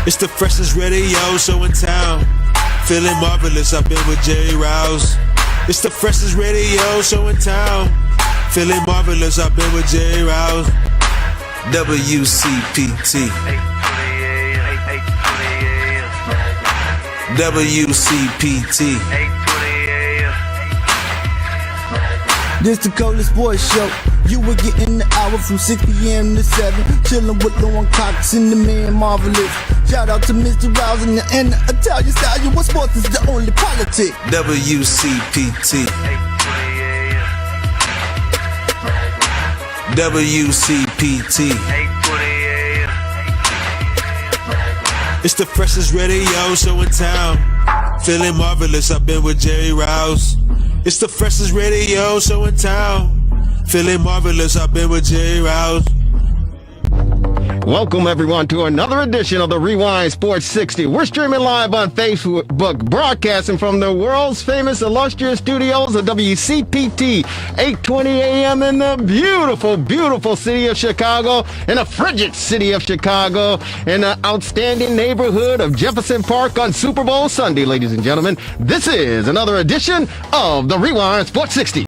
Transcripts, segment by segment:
It's the freshest radio show in town. Feeling marvelous, I've been with Jerry Rouse. It's the freshest radio show in town. Feeling marvelous, I've been with Jerry Rouse. WCPT. WCPT. This the coldest boys show. You were getting the hour from 6 p.m. to 7. Chillin' with Lauren Cox and the man Marvelous. Shout out to Mr. Rouse and the Italian style. You what sports is the only politic. WCPT. WCPT. It's the freshest radio show in town. Feeling marvelous, I've been with Jerry Rouse. It's the freshest radio show in town. Feeling marvelous, I've been with Jerry Rouse. Welcome, everyone, to another edition of the Rewind Sports 60. We're streaming live on Facebook, broadcasting from the world's famous illustrious studios of WCPT, 820 AM in the beautiful, beautiful city of Chicago, in the frigid city of Chicago, in the outstanding neighborhood of Jefferson Park on Super Bowl Sunday, ladies and gentlemen. This is another edition of the Rewind Sports 60.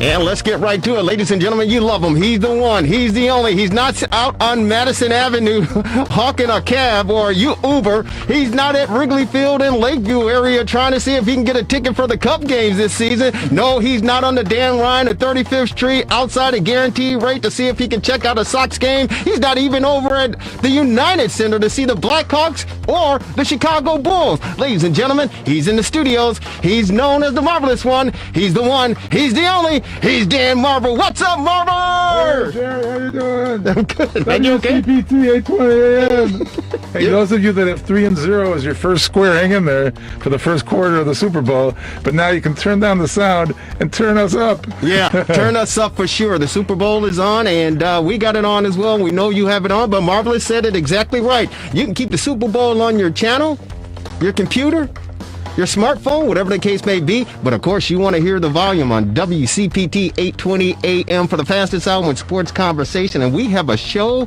And let's get right to it, ladies and gentlemen. You love him. He's the one. He's the only. He's not out on Madison Avenue hawking a cab or Uber. He's not at Wrigley Field in Lakeview area trying to see if he can get a ticket for the Cup games this season. No, he's not on the Dan Ryan at 35th Street outside a guaranteed rate to see if he can check out a Sox game. He's not even over at the United Center to see the Blackhawks or the Chicago Bulls. Ladies and gentlemen, he's in the studios. He's known as the Marvelous One. He's the one. He's the only. He's Dan Marver. What's up, Marver? Hey, Jerry, how you doing? I'm good. Are you okay? WCPT 820 AM. Hey, those of you that have 3-0 as your first square, hang in there for the first quarter of the Super Bowl. But now you can turn down the sound and turn us up. Yeah, turn us up for sure. The Super Bowl is on, and we got it on as well. We know you have it on, but Marvelous said it exactly right. You can keep the Super Bowl on your channel, your computer, your smartphone, whatever the case may be. But, of course, you want to hear the volume on WCPT 820 AM for the fastest hour in sports conversation. And we have a show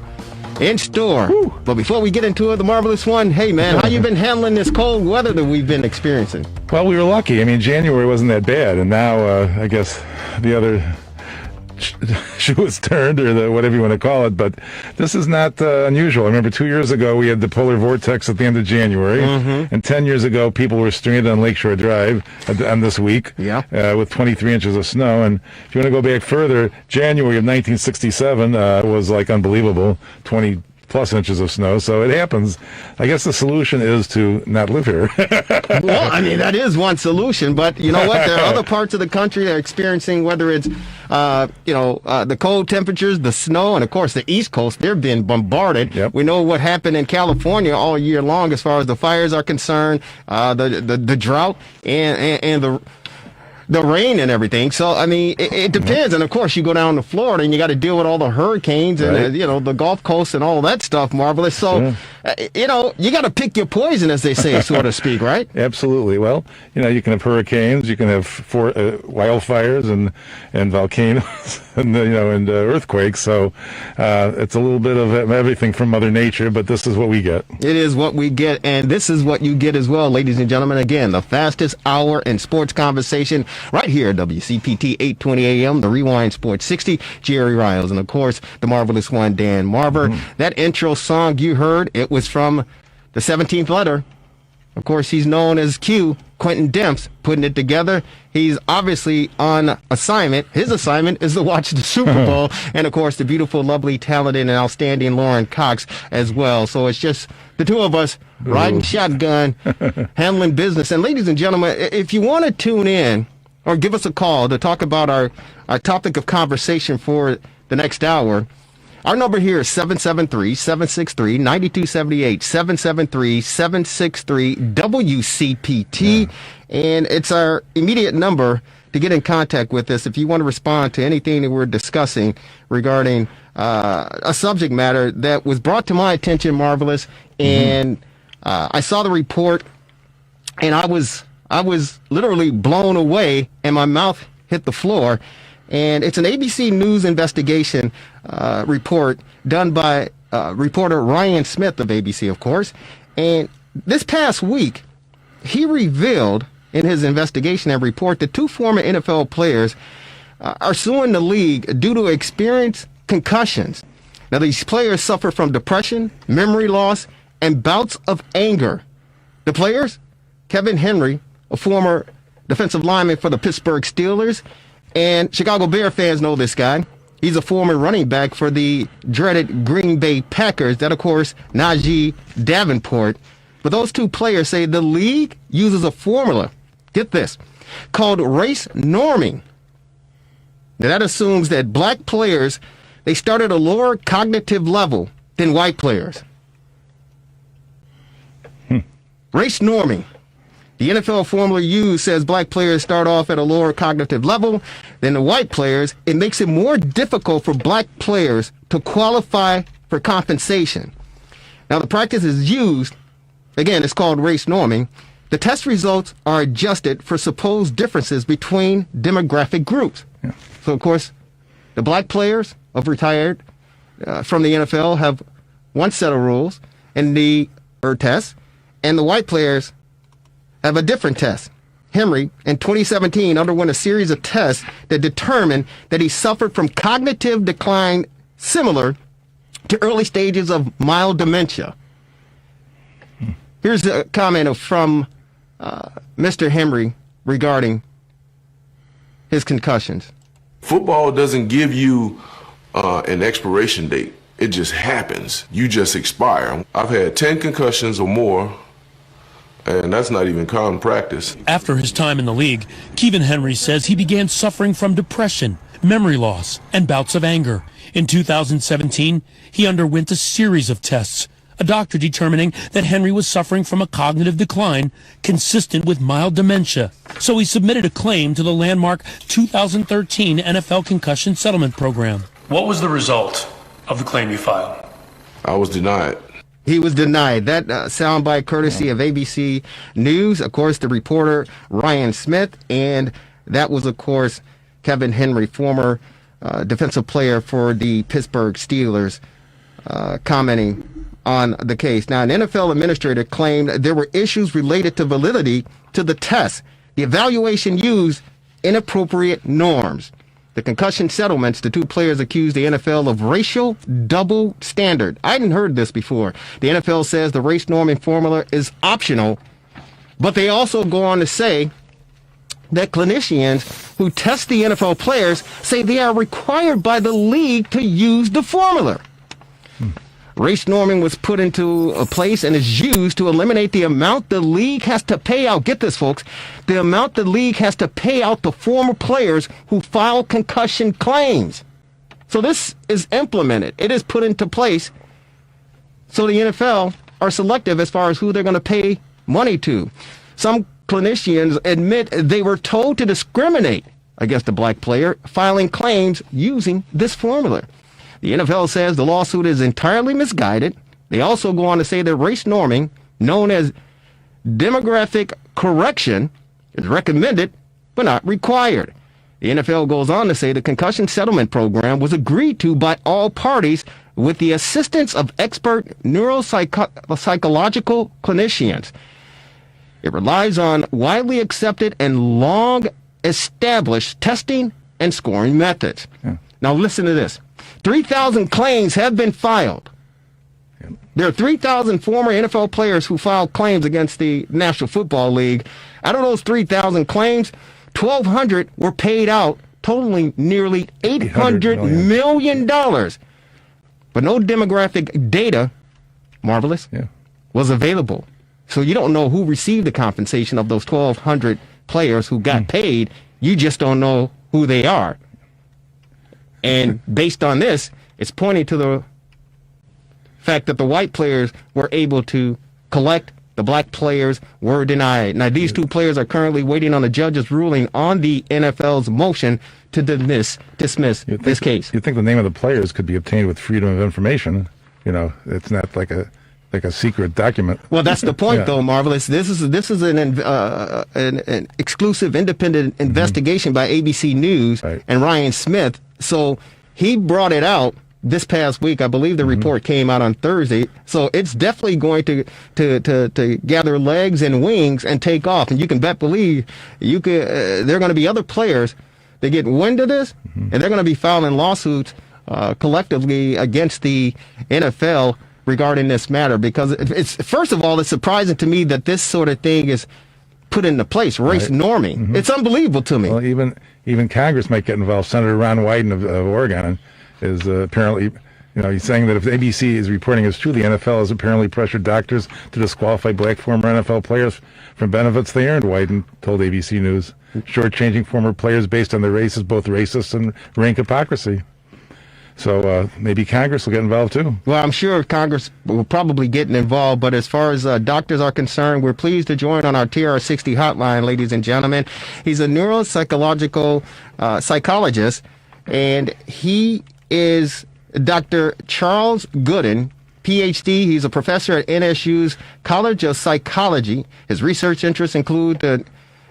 in store. Woo. But before we get into it, the Marvelous One, hey, man, how you been handling this cold weather that we've been experiencing? Well, we were lucky. I mean, January wasn't that bad. And now, I guess, the other shoe is turned, or whatever you want to call it, but this is not unusual. I remember 2 years ago we had the polar vortex at the end of January, and 10 years ago people were stranded on Lakeshore Drive on this week with 23 inches of snow. And if you want to go back further, January of 1967 was like unbelievable, 20 plus inches of snow. So it happens. I guess the solution is to not live here. Well, I mean, that is one solution, but you know what? There are other parts of the country that are experiencing, whether it's, the cold temperatures, the snow, and of course the East Coast, they're being bombarded. Yep. We know what happened in California all year long as far as the fires are concerned, the drought and the rain and everything. So, I mean, it depends. And, of course, you go down to Florida and you got to deal with all the hurricanes and, the Gulf Coast and all that stuff, Marvelous. So, you got to pick your poison, as they say, so to speak, right? Absolutely. Well, you can have hurricanes, you can have wildfires and volcanoes and earthquakes. So it's a little bit of everything from Mother Nature, but this is what we get. It is what we get, and this is what you get as well, ladies and gentlemen. Again, the fastest hour in sports conversation right here at WCPT 820 AM, the Rewind Sports 60, Jerry Riles, and of course, the Marvelous One, Dan Marver. That intro song you heard, it was from the 17th letter. Of course, he's known as Q, Quentin Demps, putting it together. He's obviously on assignment. His assignment is to watch the Super Bowl, and of course, the beautiful, lovely, talented, and outstanding Lauren Cox as well. So it's just the two of us riding shotgun, handling business. And ladies and gentlemen, if you want to tune in or give us a call to talk about our topic of conversation for the next hour, our number here is 773-763-9278, 773-763-WCPT, and it's our immediate number to get in contact with us if you want to respond to anything that we're discussing regarding a subject matter that was brought to my attention, Marvelous, and I saw the report, and I was literally blown away, and my mouth hit the floor. And it's an ABC News investigation report done by reporter Ryan Smith of ABC, of course. And this past week, he revealed in his investigation and report that 2 former NFL players are suing the league due to experienced concussions. Now, these players suffer from depression, memory loss, and bouts of anger. The players, Kevin Henry, a former defensive lineman for the Pittsburgh Steelers, and Chicago Bear fans know this guy. He's a former running back for the dreaded Green Bay Packers. That, of course, Najee Davenport. But those 2 players say the league uses a formula, get this, called race norming. Now, that assumes that black players, they start at a lower cognitive level than white players. Race norming. The NFL formula used says black players start off at a lower cognitive level than the white players. It makes it more difficult for black players to qualify for compensation. Now, the practice is used, again, it's called race norming. The test results are adjusted for supposed differences between demographic groups. Yeah. So, of course, the black players of retired from the NFL have one set of rules and the tests, and the white players have a different test. Henry, in 2017, underwent a series of tests that determined that he suffered from cognitive decline similar to early stages of mild dementia. Here's a comment from Mr. Henry regarding his concussions. Football doesn't give you an expiration date. It just happens. You just expire. I've had 10 concussions or more, and that's not even common practice. After his time in the league, Kevin Henry says he began suffering from depression, memory loss, and bouts of anger. In 2017, he underwent a series of tests, a doctor determining that Henry was suffering from a cognitive decline consistent with mild dementia. So he submitted a claim to the landmark 2013 NFL Concussion Settlement Program. What was the result of the claim you filed? I was denied. He was denied. That soundbite courtesy of ABC News, of course, the reporter Ryan Smith, and that was, of course, Kevin Henry, former defensive player for the Pittsburgh Steelers, commenting on the case. Now, an NFL administrator claimed there were issues related to validity to the test. The evaluation used inappropriate norms. The concussion settlements, the 2 players accused the NFL of racial double standard. I hadn't heard this before. The NFL says the race norming formula is optional, but they also go on to say that clinicians who test the NFL players say they are required by the league to use the formula. Race norming was put into a place and is used to eliminate the amount the league has to pay out. Get this, folks. The amount the league has to pay out to former players who file concussion claims. So this is implemented. It is put into place so the NFL are selective as far as who they're going to pay money to. Some clinicians admit they were told to discriminate against a black player filing claims using this formula. The NFL says the lawsuit is entirely misguided. They also go on to say that race norming, known as demographic correction, is recommended but not required. The NFL goes on to say the concussion settlement program was agreed to by all parties with the assistance of expert neuropsychological clinicians. It relies on widely accepted and long established testing and scoring methods. Yeah. Now listen to this. 3,000 claims have been filed. There are 3,000 former NFL players who filed claims against the National Football League. Out of those 3,000 claims, 1,200 were paid out, totaling nearly $800 million. But no demographic data, marvelous, was available. So you don't know who received the compensation of those 1,200 players who got paid. You just don't know who they are. And based on this, it's pointing to the fact that the white players were able to collect, the black players were denied. Now, these 2 players are currently waiting on the judge's ruling on the NFL's motion to dismiss this case. You'd think the name of the players could be obtained with freedom of information. You know, it's not like a secret document. Well, that's the point, though, Marvelous. This is an exclusive, independent investigation by ABC News and Ryan Smith. So he brought it out this past week. I believe the report came out on Thursday. So it's definitely going to gather legs and wings and take off. And you can believe there are going to be other players that get wind of this, and they're going to be filing lawsuits collectively against the NFL regarding this matter, because it's, first of all, it's surprising to me that this sort of thing is put into place, race norming. It's unbelievable to me. Well, even Congress might get involved. Senator Ron Wyden of Oregon is apparently, he's saying that if ABC is reporting as true, the NFL has apparently pressured doctors to disqualify black former NFL players from benefits they earned, Wyden told ABC News. Shortchanging former players based on their race is both racist and rank hypocrisy. So maybe Congress will get involved too. Well, I'm sure Congress will probably get involved, but as far as doctors are concerned, we're pleased to join on our TRS60 hotline, ladies and gentlemen. He's a neuropsychological psychologist, and he is Dr. Charles Gooden, PhD. He's a professor at NSU's College of Psychology. His research interests include the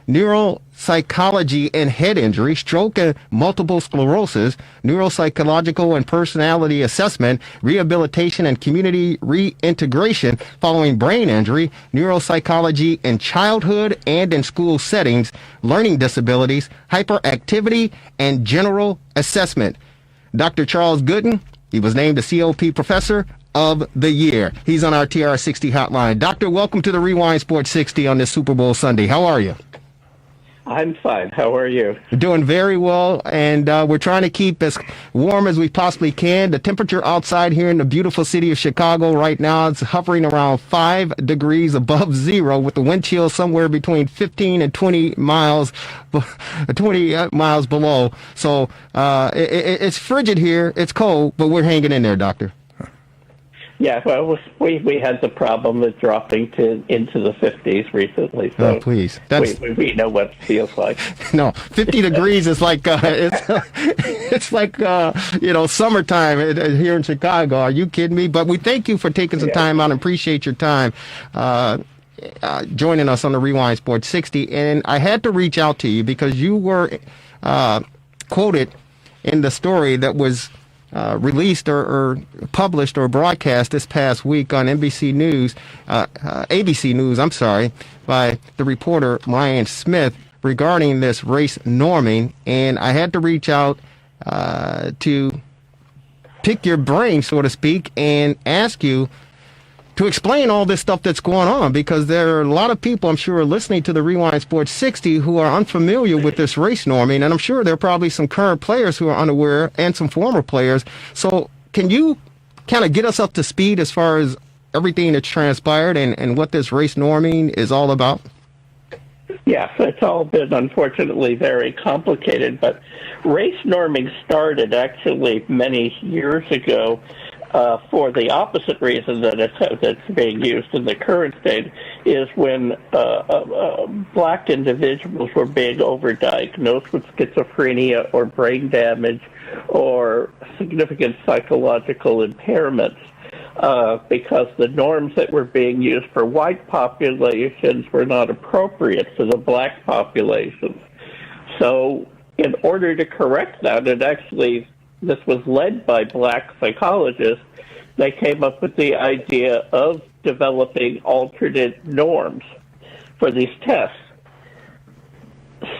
neuropsychology and head injury, stroke and multiple sclerosis, neuropsychological and personality assessment, rehabilitation and community reintegration following brain injury, neuropsychology in childhood and in school settings, learning disabilities, hyperactivity, and general assessment. Dr. Charles Gooden, he was named the COP Professor of the Year. He's on our TR60 hotline. Doctor, welcome to the Rewind Sports 60 on this Super Bowl Sunday. How are you? I'm fine. How are you? Doing very well, and we're trying to keep as warm as we possibly can. The temperature outside here in the beautiful city of Chicago right now is hovering around 5 degrees above zero, with the wind chill somewhere between 15 and 20 miles below. So it's frigid here. It's cold, but we're hanging in there, Doctor. Yeah, well, we had the problem of dropping into the 50s recently. So please. We know what it feels like. No, 50 degrees is like it's like summertime here in Chicago. Are you kidding me? But we thank you for taking some time out and appreciate your time joining us on the Rewind Sports 60. And I had to reach out to you because you were quoted in the story that was released or published or broadcast this past week on ABC News, by the reporter Ryan Smith regarding this race norming. And I had to reach out to pick your brain, so to speak, and ask you to explain all this stuff that's going on, because there are a lot of people, I'm sure, listening to the Rewind Sports 60 who are unfamiliar with this race norming, and I'm sure there are probably some current players who are unaware and some former players. So can you kind of get us up to speed as far as everything that's transpired and what this race norming is all about? Yes, it's all been, unfortunately, very complicated, but race norming started actually many years ago for the opposite reason that it's being used in the current state, is when black individuals were being overdiagnosed with schizophrenia or brain damage or significant psychological impairments, because the norms that were being used for white populations were not appropriate for the black populations. So in order to correct that, this was led by black psychologists. They came up with the idea of developing alternate norms for these tests.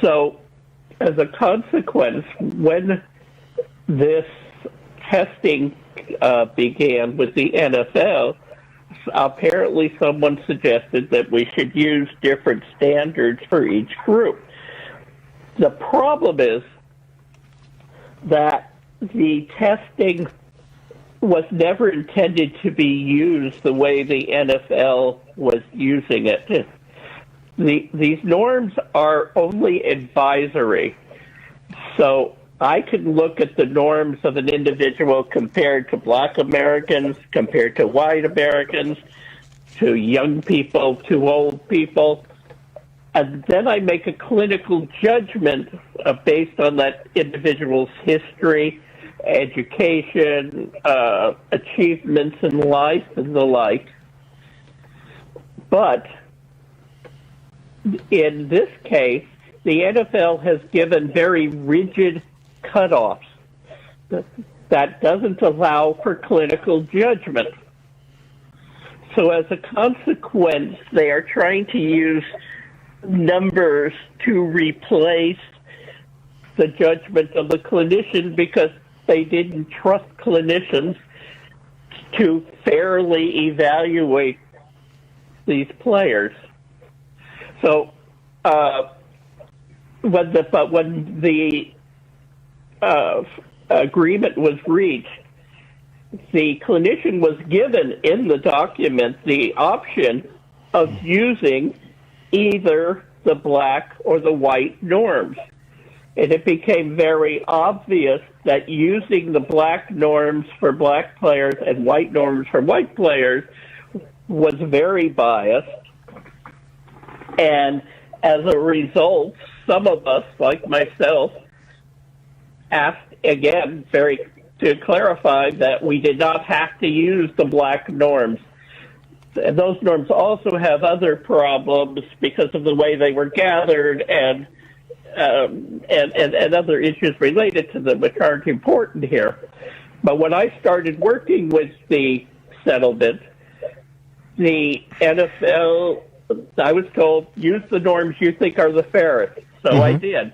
So as a consequence, when this testing began with the NFL, apparently someone suggested that we should use different standards for each group. The problem is that the testing was never intended to be used the way the NFL was using it. These norms are only advisory. So I can look at the norms of an individual compared to black Americans, compared to white Americans, to young people, to old people, and then I make a clinical judgment based on that individual's history, education, achievements in life, and the like. But in this case, the NFL has given very rigid cutoffs. that doesn't allow for clinical judgment. So as a consequence, they are trying to use numbers to replace the judgment of the clinician because they didn't trust clinicians to fairly evaluate these players. So when the agreement was reached, the clinician was given in the document the option of using either the black or the white norms. And it became very obvious that using the black norms for black players and white norms for white players was very biased. And as a result, some of us, like myself, asked again to clarify that we did not have to use the black norms. And those norms also have other problems because of the way they were gathered and other issues related to them, which aren't important here. But when I started working with the settlement, the NFL, I was told, use the norms you think are the fairest. So I did.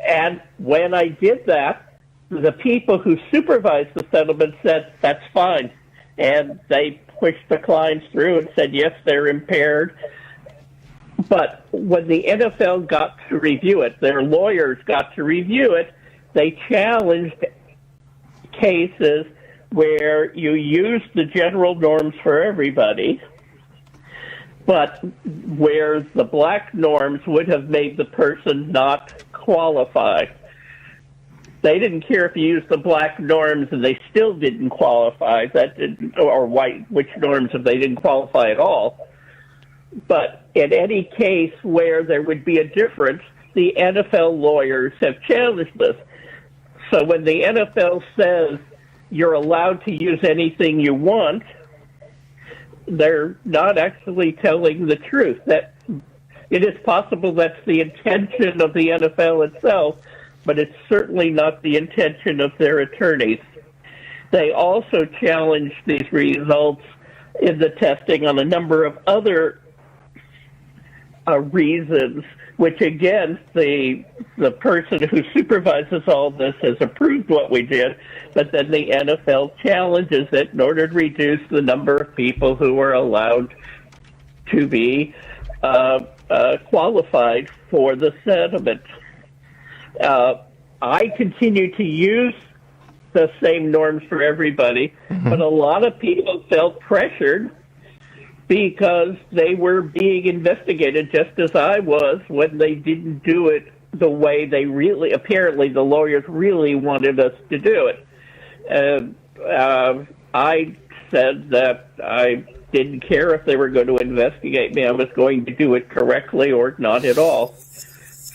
And when I did that, the people who supervised the settlement said, that's fine. And they pushed the clients through and said, yes, they're impaired. But when the NFL got to review it, their lawyers got to review it, they challenged cases where you use the general norms for everybody, but where the black norms would have made the person not qualify. They didn't care if you used the black norms and they still didn't qualify, or white, which norms if they didn't qualify at all. But in any case where there would be a difference, the NFL lawyers have challenged this. So when the NFL says you're allowed to use anything you want, they're not actually telling the truth. That it is possible that's the intention of the NFL itself, but it's certainly not the intention of their attorneys. They also challenged these results in the testing on a number of other reasons, which again, the person who supervises all this has approved what we did, but then the NFL challenges it in order to reduce the number of people who are allowed to be qualified for the settlement. I continue to use the same norms for everybody, but a lot of people felt pressured because they were being investigated just as I was when they didn't do it the way they really, apparently the lawyers really wanted us to do it. I said that I didn't care if they were going to investigate me. I was going to do it correctly or not at all.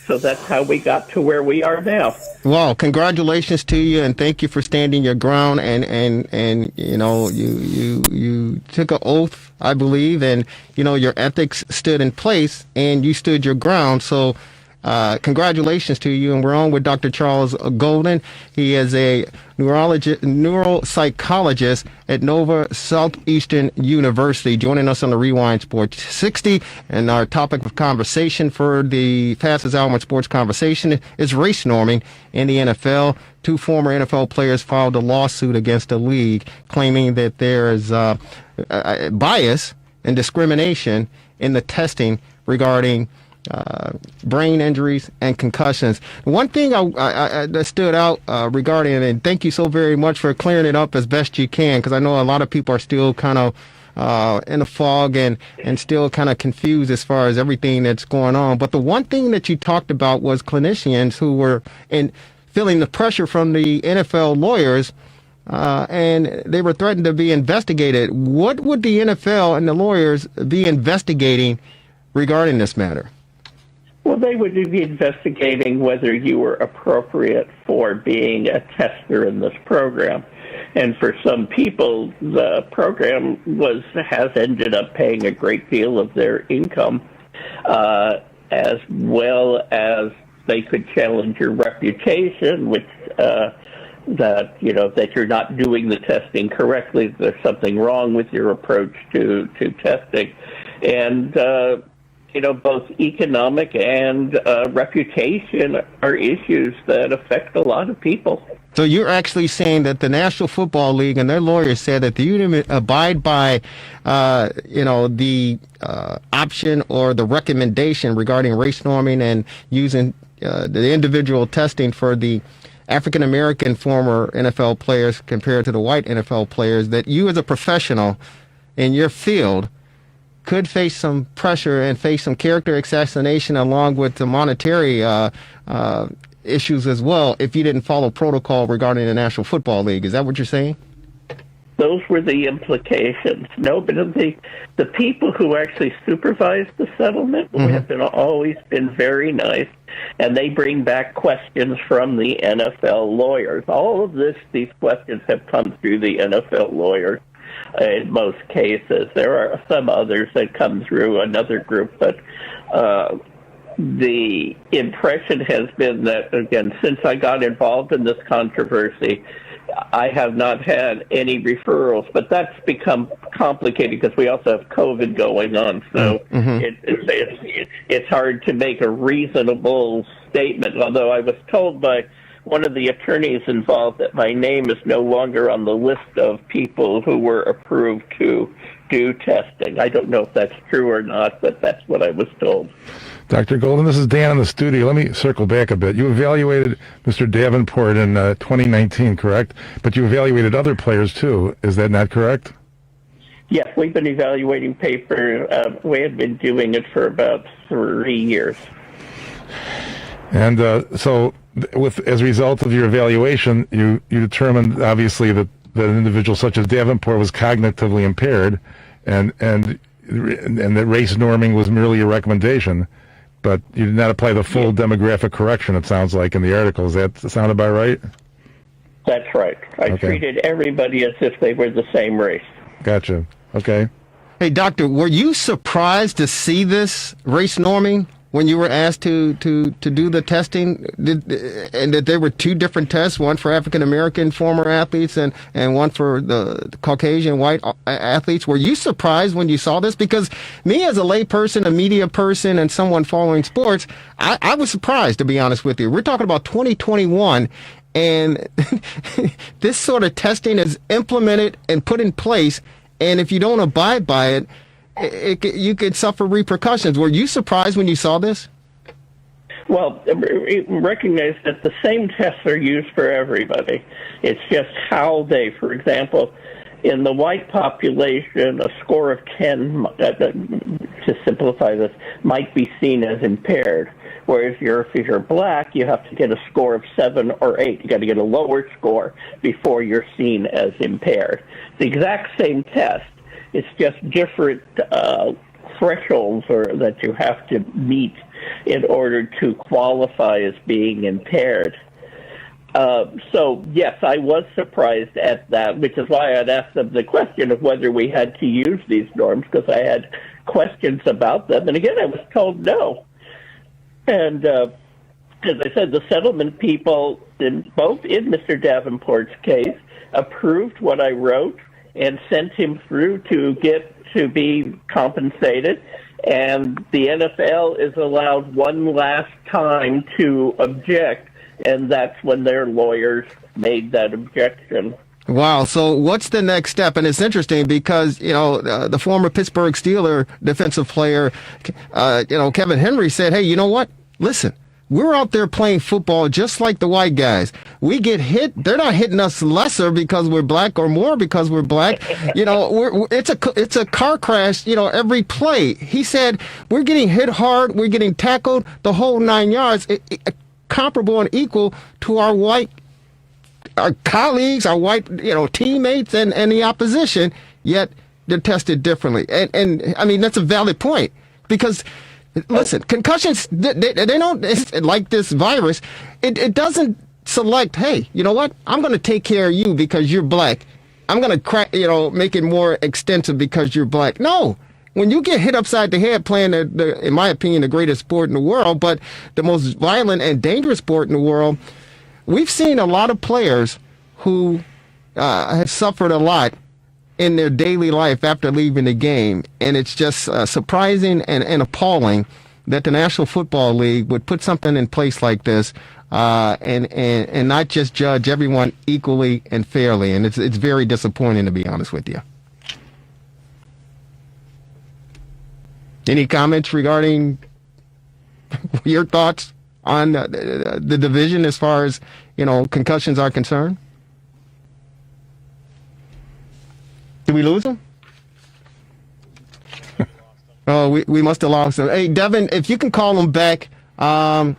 So that's how we got to where we are now. Well, congratulations to you, and thank you for standing your ground. And you know, you took an oath, I believe, and you know your ethics stood in place, and you stood your ground. So, congratulations to you. And we're on with Dr. Charles Golden. He is a neuropsychologist at Nova Southeastern University, joining us on the Rewind Sports 60. And our topic of conversation for the fastest hour in sports conversation is race norming in the NFL. Two former NFL players filed a lawsuit against the league, claiming that there is bias and discrimination in the testing regarding brain injuries and concussions. One thing that stood out regarding it, and thank you so very much for clearing it up as best you can, because I know a lot of people are still kind of in a fog and still kind of confused as far as everything that's going on. But the one thing that you talked about was clinicians who were feeling the pressure from the NFL lawyers, and they were threatened to be investigated. What would the NFL and the lawyers be investigating regarding this matter? Well, they would be investigating whether you were appropriate for being a tester in this program. And for some people, the program has ended up paying a great deal of their income, as well as they could challenge your reputation, which that that you're not doing the testing correctly. There's something wrong with your approach to testing, and both economic and reputation are issues that affect a lot of people. So you're actually saying that the National Football League and their lawyers said that you abide by, the option or the recommendation regarding race norming and using the individual testing for the African American former NFL players compared to the white NFL players, that you as a professional in your field could face some pressure and face some character assassination along with the monetary issues as well if you didn't follow protocol regarding the National Football League. Is that what you're saying? Those were the implications. No, but the people who actually supervised the settlement have always been very nice, and they bring back questions from the NFL lawyers. All of these questions have come through the NFL lawyers. In most cases, there are some others that come through another group, but the impression has been that, again, since I got involved in this controversy, I have not had any referrals, but that's become complicated because we also have COVID going on, so it's hard to make a reasonable statement, although I was told by one of the attorneys involved that my name is no longer on the list of people who were approved to do testing. I don't know if that's true or not, but that's what I was told. Dr. Golden, this is Dan in the studio. Let me circle back a bit. You evaluated Mr. Davenport in 2019, correct? But you evaluated other players too. Is that not correct? Yes, we've been evaluating paper. We have been doing it for about 3 years. And so, as a result of your evaluation, you determined obviously that an individual such as Davenport was cognitively impaired, and that race norming was merely a recommendation, but you did not apply the full demographic correction. It sounds like in the article. Does that sound about right? That's right. I treated everybody as if they were the same race. Gotcha. Okay. Hey, doctor, were you surprised to see this race norming when you were asked to do the testing, and that there were two different tests, one for African American former athletes and one for the Caucasian white athletes? Were you surprised when you saw this? Because me as a lay person, a media person, and someone following sports, I was surprised, to be honest with you. We're talking about 2021, and this sort of testing is implemented and put in place, and if you don't abide by it, you could suffer repercussions. Were you surprised when you saw this? Well, recognize that the same tests are used for everybody. It's just how they, for example, in the white population, a score of 10, to simplify this, might be seen as impaired. Whereas if you're black, you have to get a score of 7 or 8. You got to get a lower score before you're seen as impaired. The exact same test. It's just different thresholds that you have to meet in order to qualify as being impaired. So, yes, I was surprised at that, which is why I'd asked them the question of whether we had to use these norms, because I had questions about them. And again, I was told no. And as I said, the settlement people, both in Mr. Davenport's case, approved what I wrote and sent him through to be compensated. And the NFL is allowed one last time to object, and that's when their lawyers made that objection. Wow. So what's the next step? And it's interesting because, the former Pittsburgh Steeler defensive player, Kevin Henry said, hey, you know what? Listen, we're out there playing football just like the white guys. We get hit. They're not hitting us lesser because we're black or more because we're black. It's a car crash, every play. He said, we're getting hit hard. We're getting tackled the whole 9 yards, comparable and equal to our colleagues, our white, teammates and the opposition, yet they're tested differently. And I mean, that's a valid point because listen, concussions, they don't, it's like this virus, it doesn't select, hey, you know what, I'm going to take care of you because you're black. I'm going to make it more extensive because you're black. No. When you get hit upside the head playing, in my opinion, the greatest sport in the world, but the most violent and dangerous sport in the world, we've seen a lot of players who have suffered a lot in their daily life after leaving the game. And it's just surprising and appalling that the National Football League would put something in place like this and not just judge everyone equally and fairly. And it's very disappointing, to be honest with you. Any comments regarding your thoughts on the division as far as, concussions are concerned? Did we lose him? Oh, we must have lost him. Hey, Devin, if you can call him back, tell him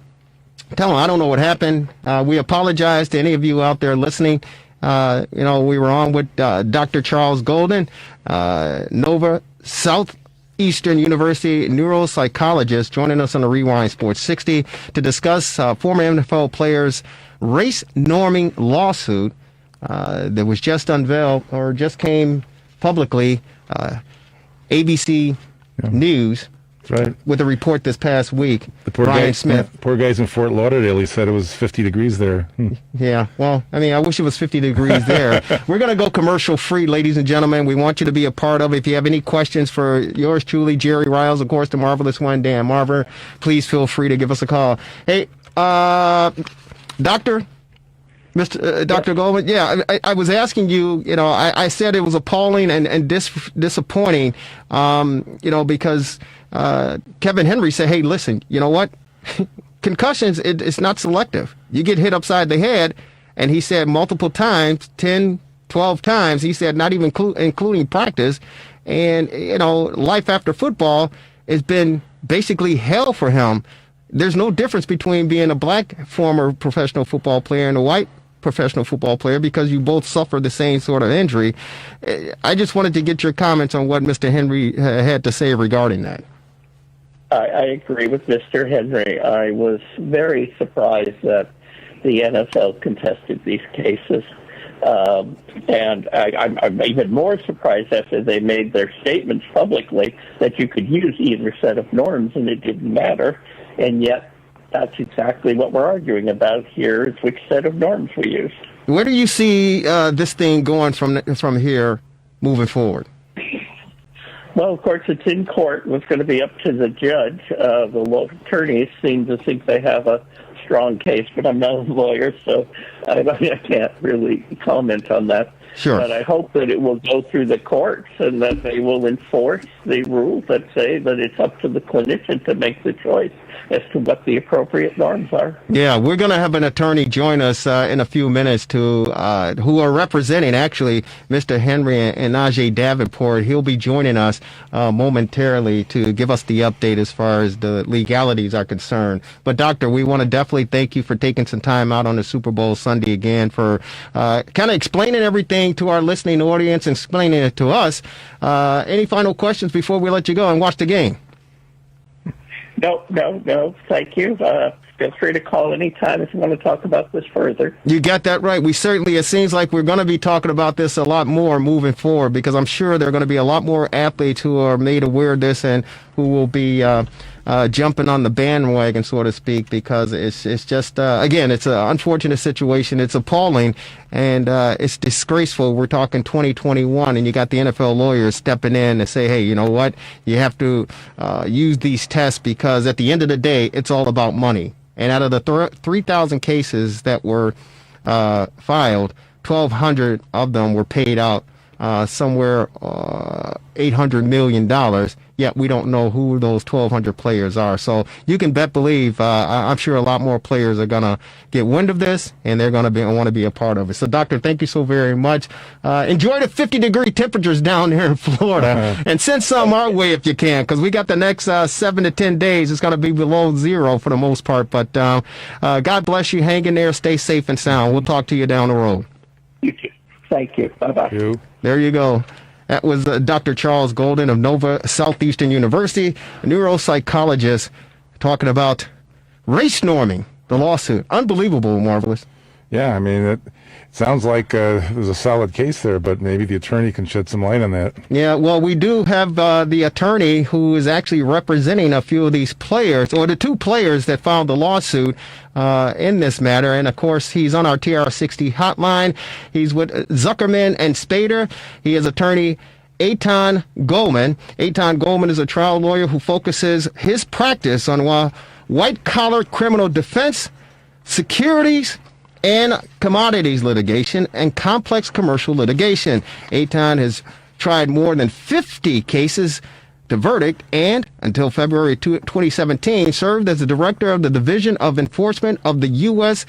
I don't know what happened. We apologize to any of you out there listening. We were on with Dr. Charles Golden, Nova Southeastern University neuropsychologist, joining us on the Rewind Sports 60 to discuss former NFL players' race norming lawsuit that was just unveiled or just came publicly. ABC News, right, with a report this past week. The poor Brian guy, Smith. poor guys in Fort Lauderdale. He said it was 50 degrees there. Yeah, well, I wish it was 50 degrees there. We're going to go commercial free, ladies and gentlemen. We want you to be a part of it. If you have any questions for yours truly, Jerry Riles, of course, the marvelous one, Dan Marver, please feel free to give us a call. Hey, Dr. Goldman, I was asking you, I said it was appalling and disappointing, because Kevin Henry said, hey, listen, you know what? Concussions, it's not selective. You get hit upside the head, and he said multiple times, 10, 12 times, he said not even including practice, and, life after football has been basically hell for him. There's no difference between being a black former professional football player and a white professional football player because you both suffer the same sort of injury. I just wanted to get your comments on what Mr. Henry had to say regarding that. I agree with Mr. Henry. I was very surprised that the NFL contested these cases. And I'm even more surprised after they made their statements publicly that you could use either set of norms and it didn't matter. And yet, that's exactly what we're arguing about here, is which set of norms we use. Where do you see this thing going from here moving forward? Well, of course, it's in court. It's going to be up to the judge. The law attorneys seem to think they have a strong case, but I'm not a lawyer, so I can't really comment on that. Sure. But I hope that it will go through the courts and that they will enforce the rules that say that it's up to the clinician to make the choice as to what the appropriate norms are. Yeah, we're going to have an attorney join us in a few minutes who are representing, actually, Mr. Henry and Najee Davenport. He'll be joining us momentarily to give us the update as far as the legalities are concerned. But, Doctor, we want to definitely thank you for taking some time out on the Super Bowl Sunday again for kind of explaining everything to our listening audience and explaining it to us. Any final questions before we let you go and watch the game? No. Thank you. Feel free to call anytime if you want to talk about this further. You got that right. It seems like we're going to be talking about this a lot more moving forward because I'm sure there are going to be a lot more athletes who are made aware of this and who will be jumping on the bandwagon, so to speak, because it's just, again, it's an unfortunate situation. It's appalling and it's disgraceful. We're talking 2021 and you got the NFL lawyers stepping in and say, hey, you know what? You have to use these tests because at the end of the day, it's all about money. And out of the 3,000 cases that were filed, 1,200 of them were paid out somewhere $800 million. Yet we don't know who those 1,200 players are. So you can believe I'm sure a lot more players are going to get wind of this and they're going to want to be a part of it. So, Doctor, thank you so very much. Enjoy the 50-degree temperatures down here in Florida and send some our way if you can, because we got the next 7 to 10 days. It's going to be below zero for the most part. But God bless you. Hang in there. Stay safe and sound. We'll talk to you down the road. You too. Thank you. Bye-bye. There you go. That was Dr. Charles Golden of Nova Southeastern University, a neuropsychologist, talking about race norming, the lawsuit. Unbelievable, Marvelous. Yeah, I mean, it sounds like there's a solid case there, but maybe the attorney can shed some light on that. Yeah, well, we do have the attorney who is actually representing a few of these players, or the two players that filed the lawsuit in this matter. And, of course, he's on our TRS60 hotline. He's with Zuckerman and Spader. He is attorney Eitan Goldman. Eitan Goldman is a trial lawyer who focuses his practice on white-collar criminal defense, securities, and commodities litigation and complex commercial litigation. Eitan has tried more than 50 cases to verdict and, until February 2017, served as the director of the Division of Enforcement of the U.S.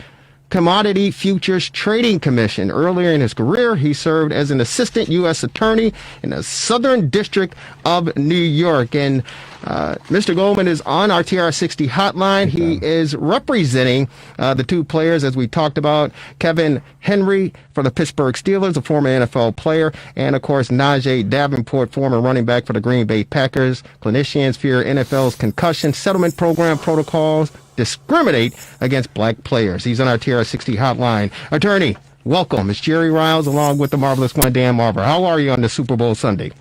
Commodity Futures Trading Commission. Earlier in his career, he served as an assistant U.S. attorney in the Southern District of New York. And Mr. Goldman is on our TR60 hotline. He is representing the two players, as we talked about, Kevin Henry for the Pittsburgh Steelers, a former NFL player, and, of course, Najee Davenport, former running back for the Green Bay Packers. Clinicians fear NFL's concussion settlement program protocols discriminate against black players. He's on our TR60 hotline. Attorney, welcome. It's Jerry Riles along with the marvelous one, Dan Marver. How are you on the Super Bowl Sunday?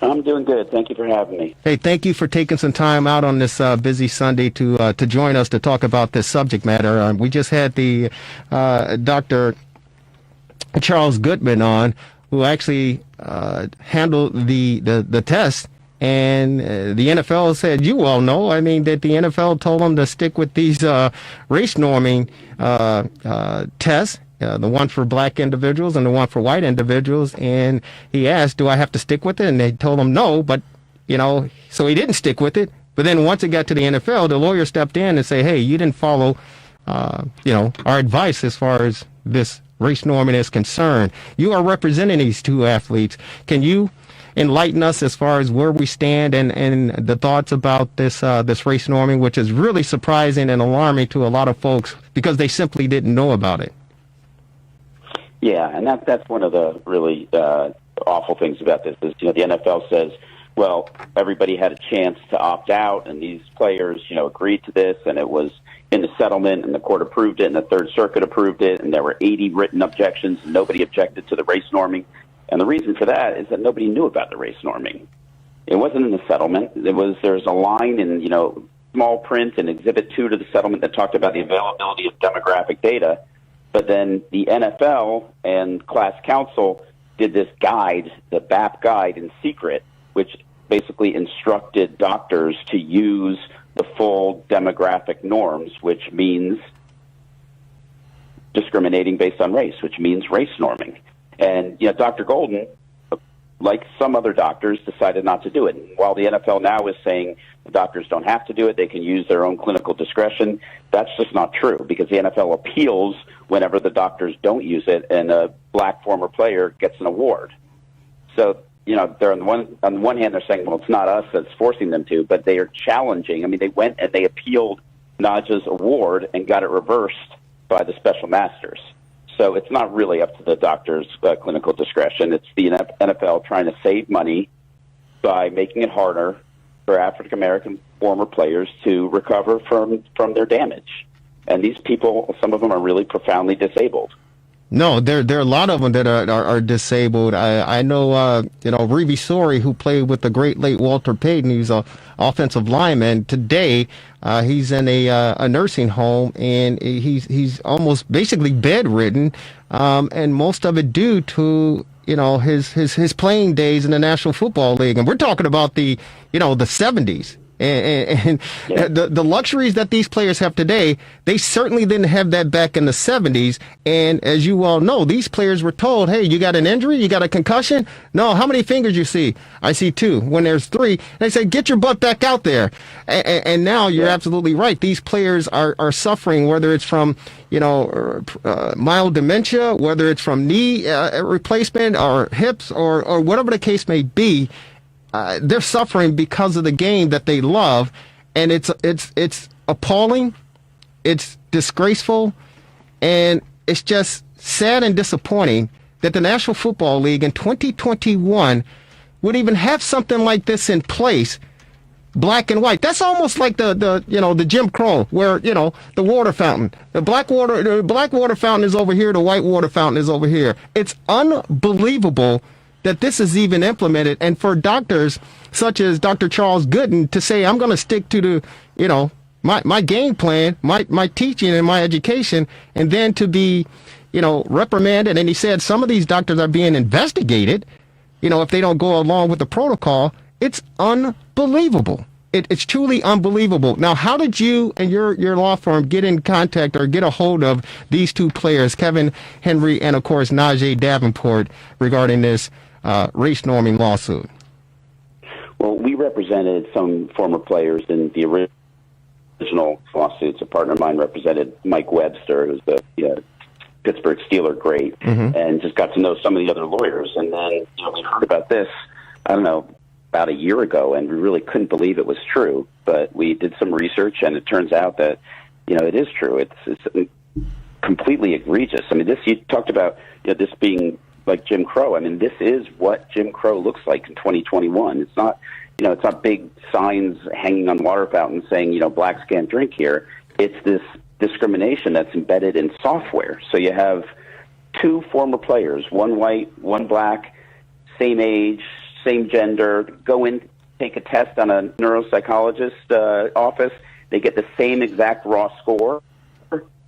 I'm doing good. Thank you for having me. Hey, thank you for taking some time out on this busy Sunday to join us to talk about this subject matter. We just had the Dr. Charles Goodman on, who actually handled the test. And the NFL said, you all know, I mean, that the NFL told them to stick with these race norming tests, the one for black individuals and the one for white individuals. And he asked, do I have to stick with it? And they told him no, but, so he didn't stick with it. But then once it got to the NFL, the lawyer stepped in and said, hey, you didn't follow, our advice as far as this race norming is concerned. You are representing these two athletes. Can you enlighten us as far as where we stand and the thoughts about this race norming, which is really surprising and alarming to a lot of folks because they simply didn't know about it? Yeah, and that's one of the really awful things about this is, the NFL says, well, everybody had a chance to opt out, and these players, agreed to this, and it was in the settlement, and the court approved it, and the Third Circuit approved it, and there were 80 written objections, and nobody objected to the race norming. And the reason for that is that nobody knew about the race norming. It wasn't in the settlement. There's a line in, small print in Exhibit 2 to the settlement that talked about the availability of demographic data. But then the NFL and class counsel did this guide, the BAP guide, in secret, which basically instructed doctors to use the full demographic norms, which means discriminating based on race, which means race norming. And, Dr. Golden, like some other doctors, decided not to do it. While the NFL now is saying the doctors don't have to do it, they can use their own clinical discretion, that's just not true because the NFL appeals whenever the doctors don't use it and a black former player gets an award. So, they're on the one hand, they're saying, well, it's not us that's forcing them to, but they are challenging. I mean, they went and they appealed Naja's award and got it reversed by the special masters. So it's not really up to the doctor's clinical discretion. It's the NFL trying to save money by making it harder for African-American former players to recover from their damage. And these people, some of them are really profoundly disabled. No, there are a lot of them that are disabled. I know, Reeve Sorey, who played with the great late Walter Payton. He's a offensive lineman. Today, he's in a nursing home, and he's almost basically bedridden, and most of it due to his playing days in the National Football League. And we're talking about the 70s. And the luxuries that these players have today, they certainly didn't have that back in the 70s. And as you all know, these players were told, hey, you got an injury? You got a concussion? No, how many fingers you see? I see 2. When there's 3, they say, get your butt back out there. And now you're absolutely right. These players are suffering, whether it's from, mild dementia, whether it's from knee replacement or hips or whatever the case may be. They're suffering because of the game that they love, and it's appalling, it's disgraceful, and it's just sad and disappointing that the National Football League in 2021 would even have something like this in place black and white. That's almost like the Jim Crow, where, the water fountain. The black water fountain is over here, the white water fountain is over here. It's unbelievable that this is even implemented. And for doctors such as Dr. Charles Gooden to say, I'm going to stick to the, my game plan, my teaching and my education, and then to be, reprimanded. And he said some of these doctors are being investigated, if they don't go along with the protocol. It's unbelievable. It's truly unbelievable. Now, how did you and your law firm get in contact or get a hold of these two players, Kevin Henry and, of course, Najee Davenport, regarding this race norming lawsuit? Well, we represented some former players in the original lawsuits. A partner of mine represented Mike Webster, who's the Pittsburgh Steeler great, and just got to know some of the other lawyers. And then we heard about this, I don't know, about a year ago, and we really couldn't believe it was true. But we did some research, and it turns out that it is true. It's completely egregious. I mean, you talked about this being like Jim Crow. I mean, this is what Jim Crow looks like in 2021. It's not it's not big signs hanging on water fountains saying blacks can't drink here. It's this discrimination that's embedded in software. So you have two former players, one white, one black, same age, same gender, go in, take a test on a neuropsychologist office. They get the same exact raw score.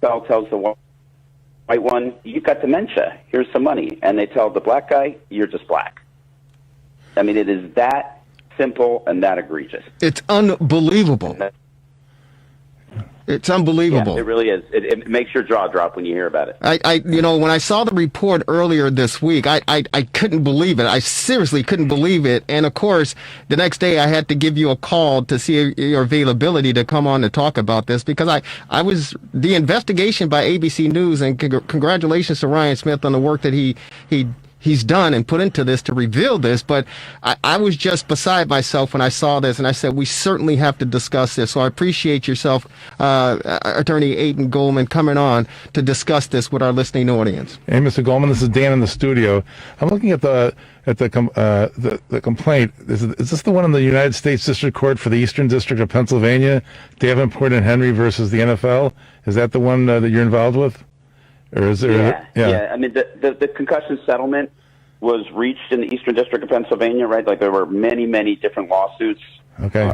Bell tells the white one, you've got dementia, here's some money. And they tell the black guy, you're just black. I mean, it is that simple and that egregious. It's unbelievable. It's unbelievable. Yeah, it really is. It makes your jaw drop when you hear about it. When I saw the report earlier this week, I couldn't believe it. I seriously couldn't believe it. And of course, the next day I had to give you a call to see your availability to come on to talk about this, because I was the investigation by ABC News, and congratulations to Ryan Smith on the work that he's done and put into this to reveal this. But I was just beside myself when I saw this, and I said, we certainly have to discuss this. So I appreciate yourself, Attorney Aidan Goldman, coming on to discuss this with our listening audience. Hey, Mr. Goldman, this is Dan in the studio. I'm looking at the complaint. Is this the one in the United States District Court for the Eastern District of Pennsylvania, Davenport and Henry versus the NFL? Is that the one that you're involved with? Or is there? Yeah. I mean, the concussion settlement was reached in the Eastern District of Pennsylvania, right? Like there were many, many different lawsuits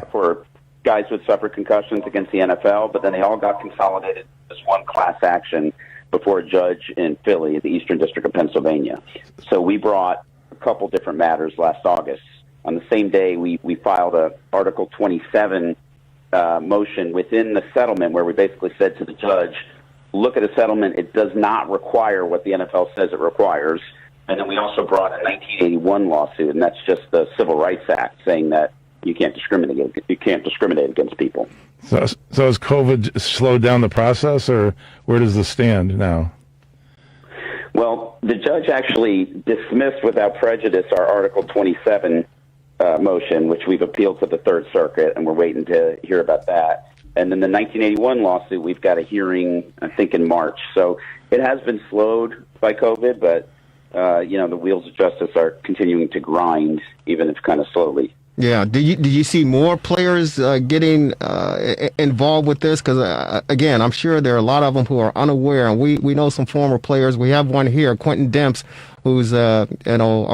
for guys who had suffered concussions against the NFL, but then they all got consolidated as one class action before a judge in Philly, the Eastern District of Pennsylvania. So we brought a couple different matters last August. On the same day, we filed a Article 27 motion within the settlement, where we basically said to the judge, look at a settlement. It does not require what the NFL says it requires. And then we also brought a 1981 lawsuit, and that's just the Civil Rights Act, saying that you can't discriminate against people. So has COVID slowed down the process, or where does this stand now? Well, the judge actually dismissed without prejudice our Article 27 motion, which we've appealed to the Third Circuit, and we're waiting to hear about that. And then the 1981 lawsuit, we've got a hearing, I think, in March. So it has been slowed by COVID, but, the wheels of justice are continuing to grind, even if kind of slowly. Yeah. Do you see more players getting involved with this? Because, again, I'm sure there are a lot of them who are unaware, and we know some former players. We have one here, Quentin Demps, who's a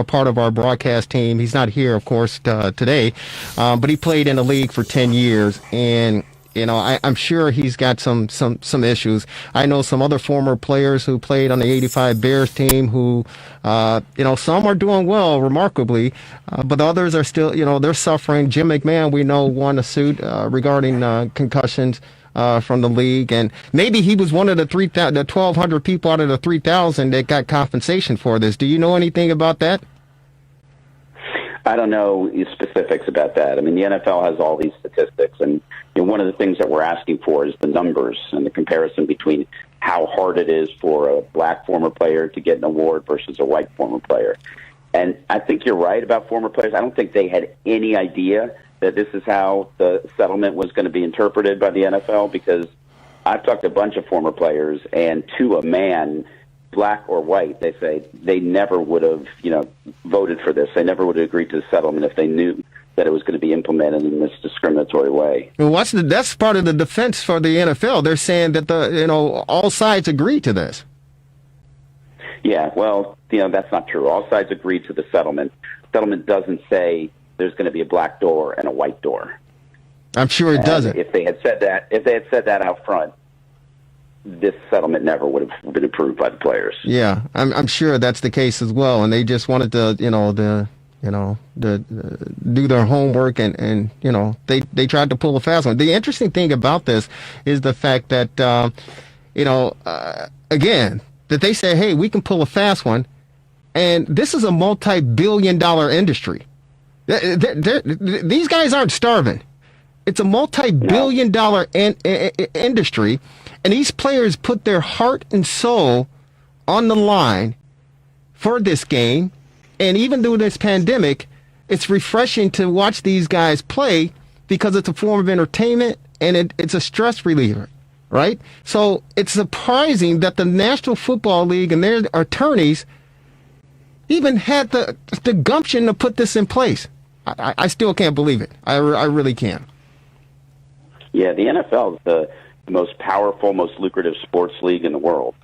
part of our broadcast team. He's not here, of course, today, but he played in the league for 10 years, and I'm sure he's got some issues. I know some other former players who played on the '85 Bears team who, some are doing well, remarkably, but others are still, they're suffering. Jim McMahon, we know, won a suit regarding concussions from the league, and maybe he was one of the 1,200 people out of the 3,000 that got compensation for this. Do you know anything about that? I don't know specifics about that. I mean, the NFL has all these statistics, and one of the things that we're asking for is the numbers and the comparison between how hard it is for a black former player to get an award versus a white former player. And I think you're right about former players. I don't think they had any idea that this is how the settlement was going to be interpreted by the NFL, because I've talked to a bunch of former players, and to a man, black or white, they say they never would have, voted for this. They never would have agreed to the settlement if they knew that it was going to be implemented in this discriminatory way. Well, that's part of the defense for the NFL. They're saying that all sides agreed to this. Yeah, well, that's not true. All sides agreed to the settlement. Settlement doesn't say there's going to be a black door and a white door. I'm sure it doesn't. If they had said that out front, this settlement never would have been approved by the players. Yeah, I'm sure that's the case as well, and they just wanted to, do their homework, and they tried to pull a fast one. The interesting thing about this is the fact that, again, that they say, hey, we can pull a fast one, and this is a multi-billion-dollar industry. These guys aren't starving. It's a multi-billion-dollar industry, and these players put their heart and soul on the line for this game. And even through this pandemic, it's refreshing to watch these guys play because it's a form of entertainment and it's a stress reliever, right? So it's surprising that the National Football League and their attorneys even had the gumption to put this in place. I still can't believe it. I really can't. Yeah, the NFL is the most powerful, most lucrative sports league in the world.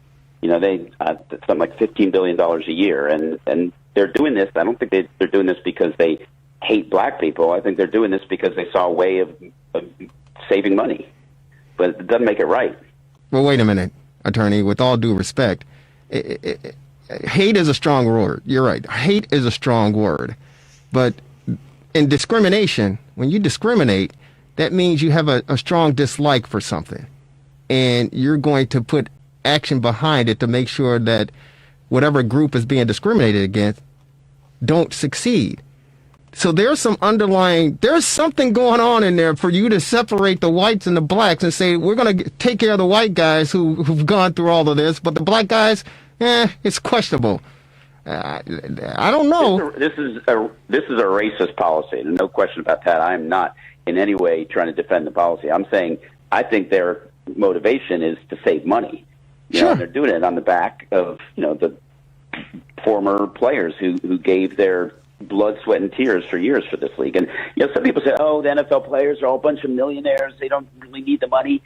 They something like $15 billion a year, and they're doing this. I don't think they're doing this because they hate black people. I think they're doing this because they saw a way of saving money, but it doesn't make it right. Well, wait a minute, attorney. With all due respect, hate is a strong word. You're right. Hate is a strong word, but in discrimination, when you discriminate, that means you have a strong dislike for something, and you're going to put action behind it to make sure that whatever group is being discriminated against don't succeed. So there's something going on in there for you to separate the whites and the blacks and say, we're going to take care of the white guys who've gone through all of this, but the black guys, it's questionable. I don't know. This is a racist policy. No question about that. I'm not in any way trying to defend the policy. I'm saying I think their motivation is to save money. Sure. And they're doing it on the back of the former players who gave their blood, sweat, and tears for years for this league. And some people say, oh, the NFL players are all a bunch of millionaires. They don't really need the money.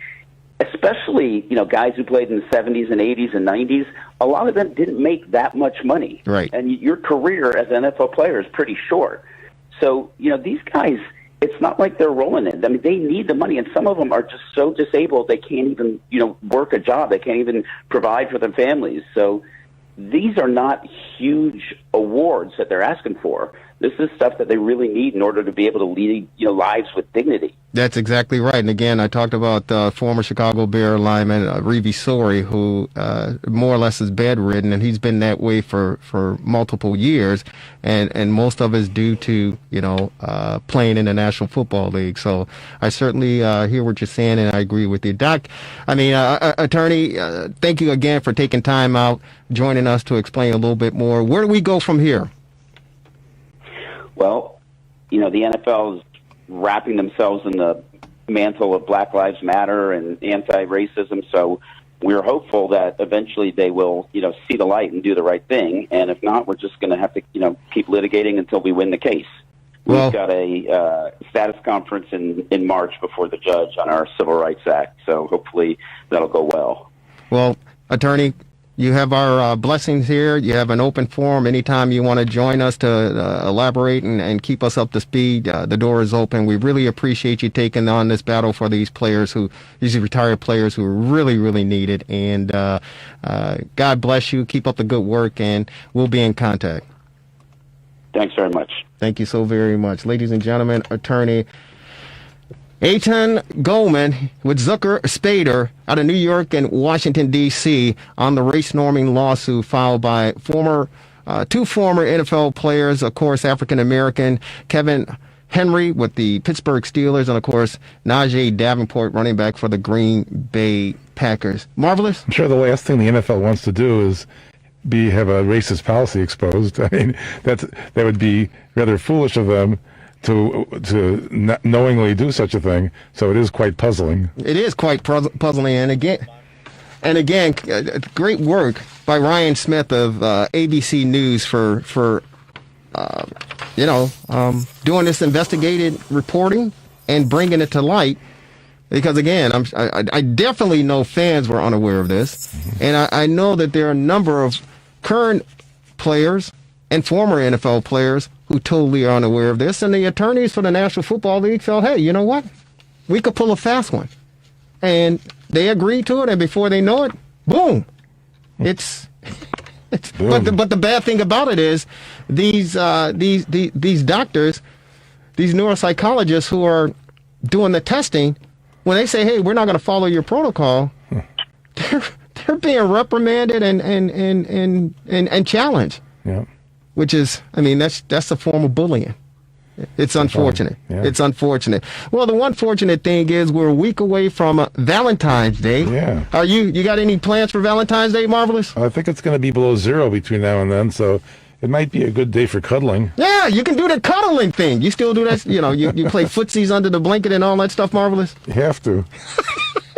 Especially guys who played in the 70s and 80s and 90s. A lot of them didn't make that much money. Right. And your career as an NFL player is pretty short. So these guys, it's not like they're rolling it. I mean, they need the money, and some of them are just so disabled they can't even, work a job. They can't even provide for their families. So these are not huge awards that they're asking for. This is stuff that they really need in order to be able to lead, lives with dignity. That's exactly right. And again, I talked about former Chicago Bear lineman Reeve Sori, who more or less is bedridden, and he's been that way for multiple years, and most of it is due to playing in the National Football League. So I certainly hear what you're saying, and I agree with you, Doc. Attorney, thank you again for taking time out, joining us to explain a little bit more. Where do we go from here? Well, the NFL is wrapping themselves in the mantle of Black Lives Matter and anti-racism, so we're hopeful that eventually they will, see the light and do the right thing, and if not, we're just going to have to, keep litigating until we win the case. We've got a status conference in March before the judge on our Civil Rights Act, so hopefully that'll go well. Well, attorney, you have our blessings here. You have an open forum. Anytime you want to join us to elaborate and keep us up to speed, the door is open. We really appreciate you taking on this battle for these retired players who are really, really needed. And God bless you. Keep up the good work, and we'll be in contact. Thanks very much. Thank you so very much. Ladies and gentlemen, attorney Eitan Goldman with Zucker Spader out of New York and Washington, D.C. on the race norming lawsuit filed by two former NFL players, of course, African-American, Kevin Henry with the Pittsburgh Steelers, and, of course, Najee Davenport, running back for the Green Bay Packers. Marvelous? I'm sure the last thing the NFL wants to do is have a racist policy exposed. I mean, that would be rather foolish of them to not knowingly do such a thing. So it is quite puzzling. It is quite puzzling. And again, great work by Ryan Smith of ABC News for doing this investigative reporting and bringing it to light. Because again, I definitely know fans were unaware of this, and I know that there are a number of current players and former NFL players who totally are unaware of this, and the attorneys for the National Football League felt, hey, you know what? We could pull a fast one. And they agreed to it, and before they know it, boom. It's boom. But the bad thing about it is these doctors, these neuropsychologists who are doing the testing, when they say, hey, we're not going to follow your protocol, they're being reprimanded and challenged. Yeah. Which is, that's a form of bullying. It's unfortunate. Yeah. It's unfortunate. Well, the one fortunate thing is we're a week away from Valentine's Day. Yeah. Are you got any plans for Valentine's Day, Marvelous? I think it's going to be below zero between now and then, so it might be a good day for cuddling. Yeah, you can do the cuddling thing. You still do that? You play footsies under the blanket and all that stuff, Marvelous? You have to.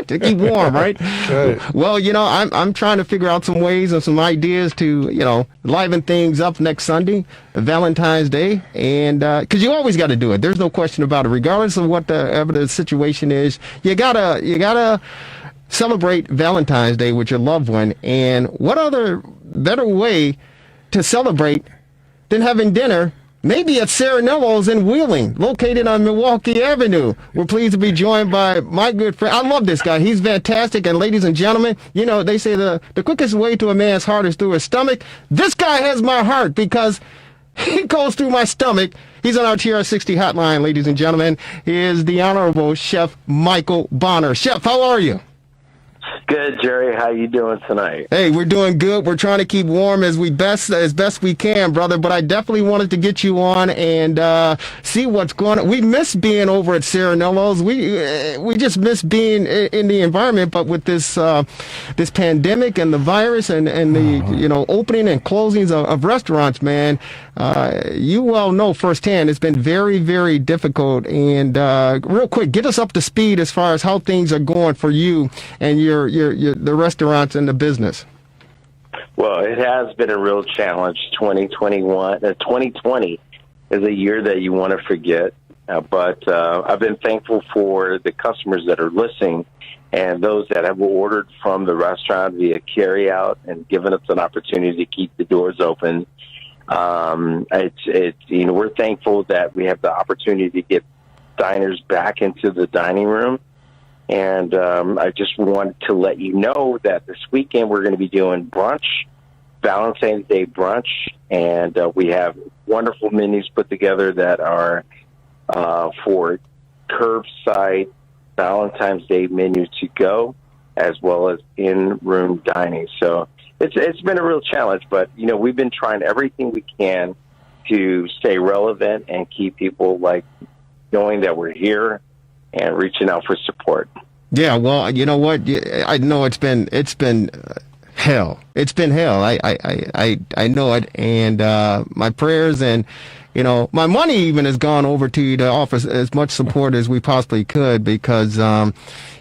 To keep warm, right? Right. Well, I'm trying to figure out some ways and some ideas to, liven things up next Sunday, Valentine's Day, and because you always got to do it. There's no question about it. Regardless of whatever the situation is, you gotta celebrate Valentine's Day with your loved one. And what other better way to celebrate than having dinner? Maybe at Serenello's in Wheeling, located on Milwaukee Avenue. We're pleased to be joined by my good friend. I love this guy. He's fantastic. And ladies and gentlemen, they say the quickest way to a man's heart is through his stomach. This guy has my heart because he goes through my stomach. He's on our TRS60 hotline, ladies and gentlemen. He is the Honorable Chef Michael Bonner. Chef, how are you? Good, Jerry. How you doing tonight? Hey, we're doing good. We're trying to keep warm as best we can, brother. But I definitely wanted to get you on and see what's going on. We miss being over at Serenello's. We just miss being in the environment. But with this this pandemic and the virus and the opening and closings of restaurants, man, you well know firsthand it's been very, very difficult. And real quick, get us up to speed as far as how things are going for you and the restaurants and the business. Well, it has been a real challenge. 2020 is a year that you want to forget. But I've been thankful for the customers that are listening and those that have ordered from the restaurant via carryout and given us an opportunity to keep the doors open. We're thankful that we have the opportunity to get diners back into the dining room. And I just wanted to let you know that this weekend we're going to be doing brunch, Valentine's Day brunch, and we have wonderful menus put together that are for curbside Valentine's Day menu to go, as well as in-room dining. So it's been a real challenge, but we've been trying everything we can to stay relevant and keep people knowing that we're here and reaching out for support. Yeah, well, you know what? I know it's been hell. It's been hell. I know it, and my prayers and my money even has gone over to you to offer as much support as we possibly could because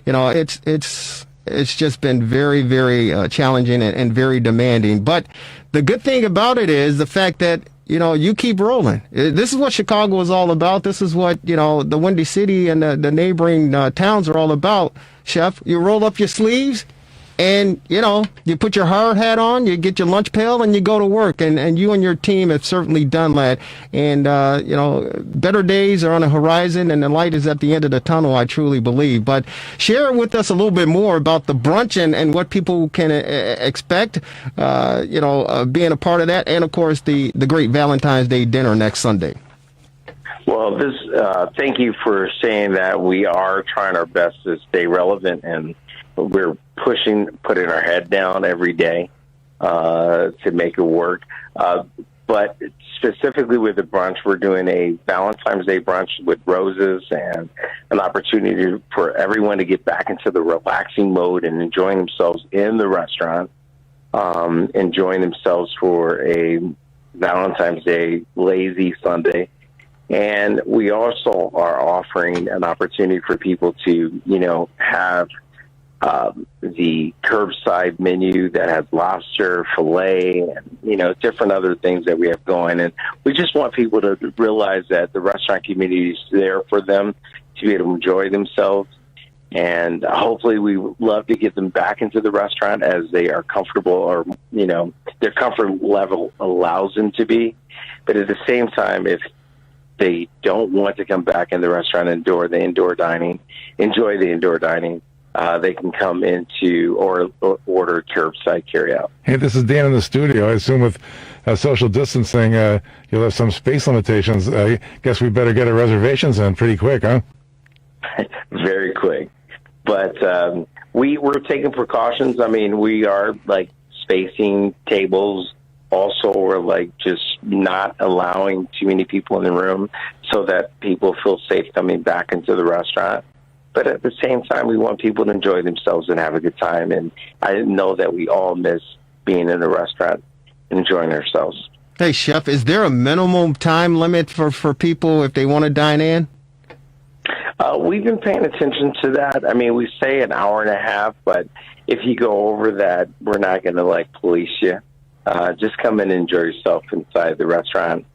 it's just been very, very challenging and very demanding. But the good thing about it is the fact that you keep rolling. This is what Chicago is all about. This is what, the Windy City and the neighboring towns are all about, Chef. You roll up your sleeves and, you put your hard hat on, you get your lunch pail, and you go to work. And you and your team have certainly done that. And, better days are on the horizon, and the light is at the end of the tunnel, I truly believe. But share with us a little bit more about the brunch and what people can expect, being a part of that. And, of course, the great Valentine's Day dinner next Sunday. Well, thank you for saying that. We are trying our best to stay relevant, and we're putting our head down every day to make it work. But specifically with the brunch, we're doing a Valentine's Day brunch with roses and an opportunity for everyone to get back into the relaxing mode and enjoying themselves in the restaurant, enjoying themselves for a Valentine's Day lazy Sunday. And we also are offering an opportunity for people to, have the curbside menu that has lobster, filet, and, different other things that we have going. And we just want people to realize that the restaurant community is there for them to be able to enjoy themselves. And hopefully we love to get them back into the restaurant as they are comfortable, or, their comfort level allows them to be. But at the same time, if they don't want to come back in the restaurant and enjoy the indoor dining, they can come into or order curbside carryout. Hey, this is Dan in the studio. I assume with social distancing, you'll have some space limitations. I guess we better get our reservations in pretty quick, huh? Very quick. But we're taking precautions. I mean, we are spacing tables. Also, we're just not allowing too many people in the room so that people feel safe coming back into the restaurant. But at the same time, we want people to enjoy themselves and have a good time. And I know that we all miss being in a restaurant and enjoying ourselves. Hey, Chef, is there a minimum time limit for people if they want to dine in? We've been paying attention to that. I mean, we say an hour and a half, but if you go over that, we're not going to police you. Just come in and enjoy yourself inside the restaurant,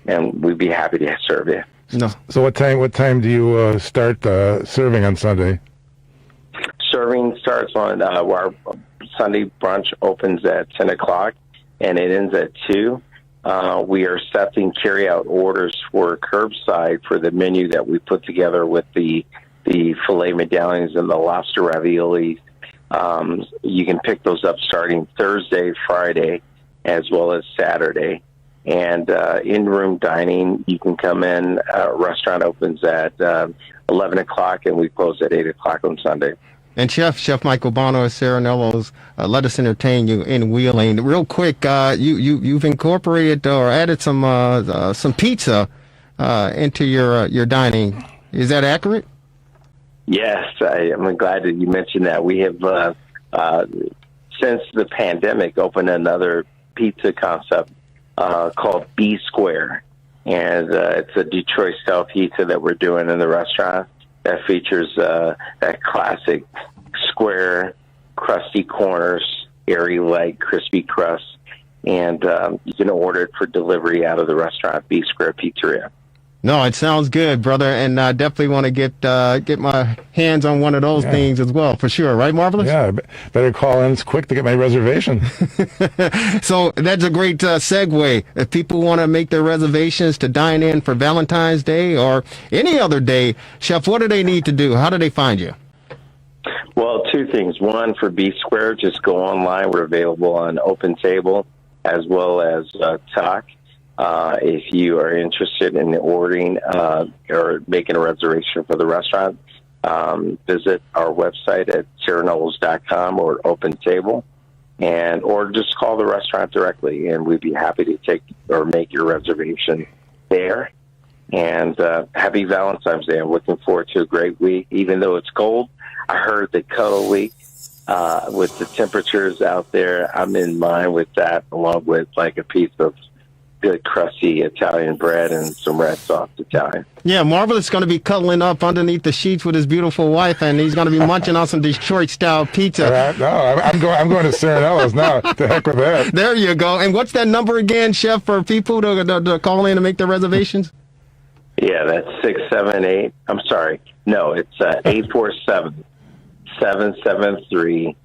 and we'd be happy to serve you. No. So what time do you start serving on Sunday? Serving starts on our Sunday brunch opens at 10 o'clock, and it ends at 2. We are accepting carry-out orders for curbside for the menu that we put together with the filet medallions and the lobster raviolis. You can pick those up starting Thursday, Friday, as well as Saturday. And in-room dining, you can come in. Restaurant opens at 11 o'clock, and we close at 8 o'clock on Sunday. And Chef Michael Bono at Serenello's, let us entertain you in Wheeling. Real quick, you've incorporated or added some pizza into your dining. Is that accurate? Yes, I'm glad that you mentioned that. We have, since the pandemic, opened another pizza concept called B Square. And it's a Detroit-style pizza that we're doing in the restaurant that features that classic square, crusty corners, airy, light, crispy crust. And you can order it for delivery out of the restaurant, B Square Pizzeria. No, it sounds good, brother, and I definitely want to get my hands on one of those things as well, for sure. Right, Marvelous? Yeah, better call in quick to get my reservation. So that's a great segue. If people want to make their reservations to dine in for Valentine's Day or any other day, Chef, what do they need to do? How do they find you? Well, two things. One, for B Square, just go online. We're available on Open Table as well as Talk. If you are interested in ordering or making a reservation for the restaurant, visit our website at serenellos.com or Open Table, or just call the restaurant directly, and we'd be happy to take or make your reservation there. And happy Valentine's Day. I'm looking forward to a great week. Even though it's cold, I heard the cuddle week with the temperatures out there. I'm in line with that, along with a piece of good crusty Italian bread and some red sauce Italian. Yeah, Marvelous is going to be cuddling up underneath the sheets with his beautiful wife, and he's going to be munching on some Detroit-style pizza. No, I'm going to Serenello's now. The heck with that. There you go. And what's that number again, Chef, for people to call in and make their reservations? Yeah, that's 678. I'm sorry. No, it's 847-773-3861.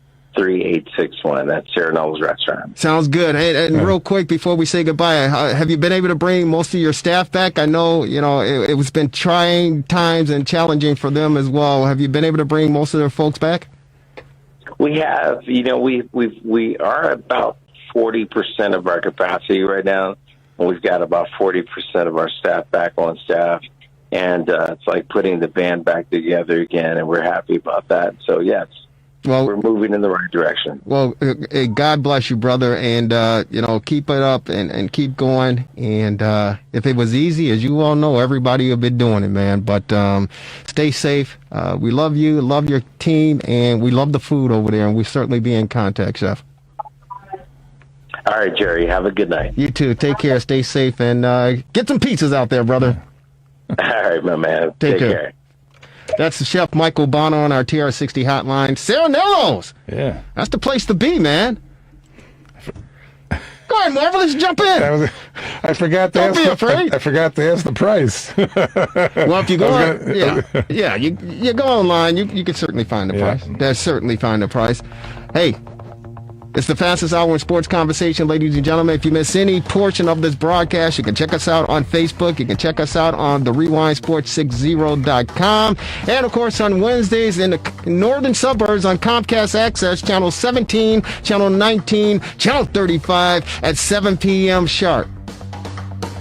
That's Serenello's Restaurant. Sounds good. And real quick, before we say goodbye, have you been able to bring most of your staff back? I know, it was been trying times and challenging for them as well. Have you been able to bring most of their folks back? We have. We are about 40% of our capacity right now. And we've got about 40% of our staff back on staff. And it's like putting the band back together again, and we're happy about that. So, yes. Well, we're moving in the right direction. Well, God bless you, brother, and keep it up and keep going. And if it was easy, as you all know, everybody would be doing it, man. But stay safe. We love you, love your team, and we love the food over there. And we certainly be in contact, Chef. All right, Jerry. Have a good night. You too. Take care. Stay safe, and get some pizzas out there, brother. All right, my man. Take care. That's Chef Michael Bono on our TR60 hotline. Serenello's. Yeah. That's the place to be, man. Go ahead, Marvelous, jump in. I forgot to Don't ask. be afraid. I forgot to ask the price. Well, if you go, you go online, you can certainly find the price. There's certainly find the price. Hey, it's the fastest hour in sports conversation, ladies and gentlemen. If you miss any portion of this broadcast, you can check us out on Facebook. You can check us out on the rewindsports60.com. And, of course, on Wednesdays in the northern suburbs on Comcast Access, Channel 17, Channel 19, Channel 35 at 7 p.m. sharp.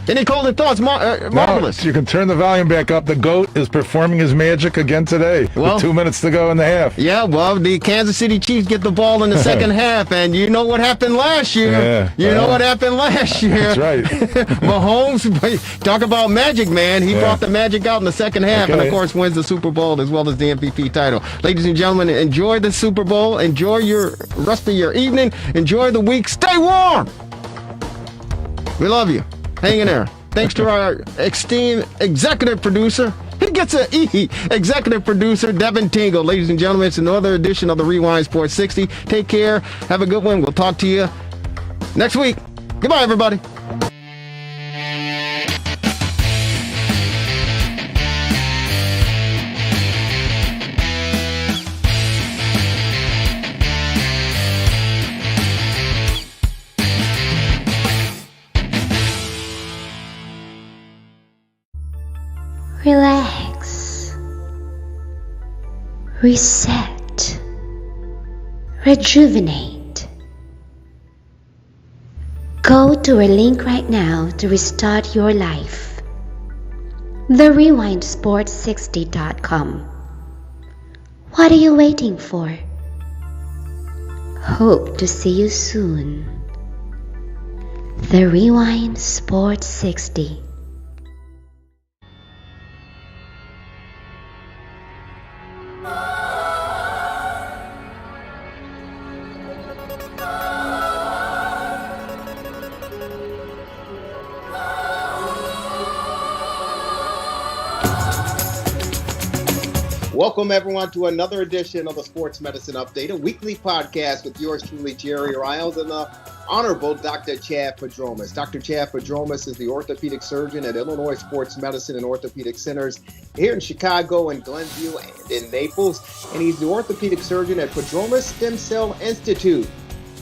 Any closing thoughts, Marvelous? No, you can turn the volume back up. The GOAT is performing his magic again today with 2 minutes to go in the half. Yeah, well, the Kansas City Chiefs get the ball in the second half, and you know what happened last year. That's right. Mahomes, talk about magic, man. He brought the magic out in the second half, and, of course, wins the Super Bowl as well as the MVP title. Ladies and gentlemen, enjoy the Super Bowl. Enjoy your rest of your evening. Enjoy the week. Stay warm. We love you. Hang in there. Thanks to our esteemed executive producer. He gets an E. Executive producer, Devin Tingle. Ladies and gentlemen, it's another edition of the Rewind Sports 60. Take care. Have a good one. We'll talk to you next week. Goodbye, everybody. Relax, reset, rejuvenate. Go to our link right now to restart your life. TheRewindSports60.com. What are you waiting for? Hope to see you soon. The Rewind Sports 60. Welcome, everyone, to another edition of the Sports Medicine Update, a weekly podcast with yours truly, Jerry Riles, and the Honorable Dr. Chad Padromas. Dr. Chad Padromas is the orthopedic surgeon at Illinois Sports Medicine and Orthopedic Centers here in Chicago, in Glenview, and in Naples. And he's the orthopedic surgeon at Padromas Stem Cell Institute.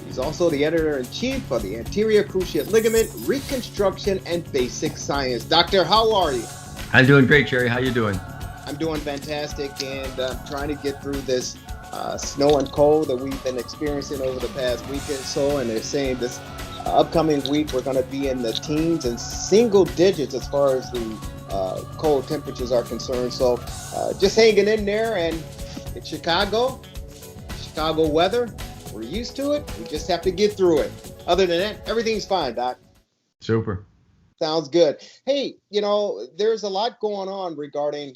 He's also the editor-in-chief of the Anterior Cruciate Ligament Reconstruction and Basic Science. Doctor, how are you? I'm doing great, Jerry. How you doing? I'm doing fantastic, and trying to get through this snow and cold that we've been experiencing over the past week or so. And they're saying this upcoming week we're going to be in the teens and single digits as far as the cold temperatures are concerned. So just hanging in there. And it's Chicago weather. We're used to it. We just have to get through it. Other than that, everything's fine, Doc. Super. Sounds good. Hey, there's a lot going on regarding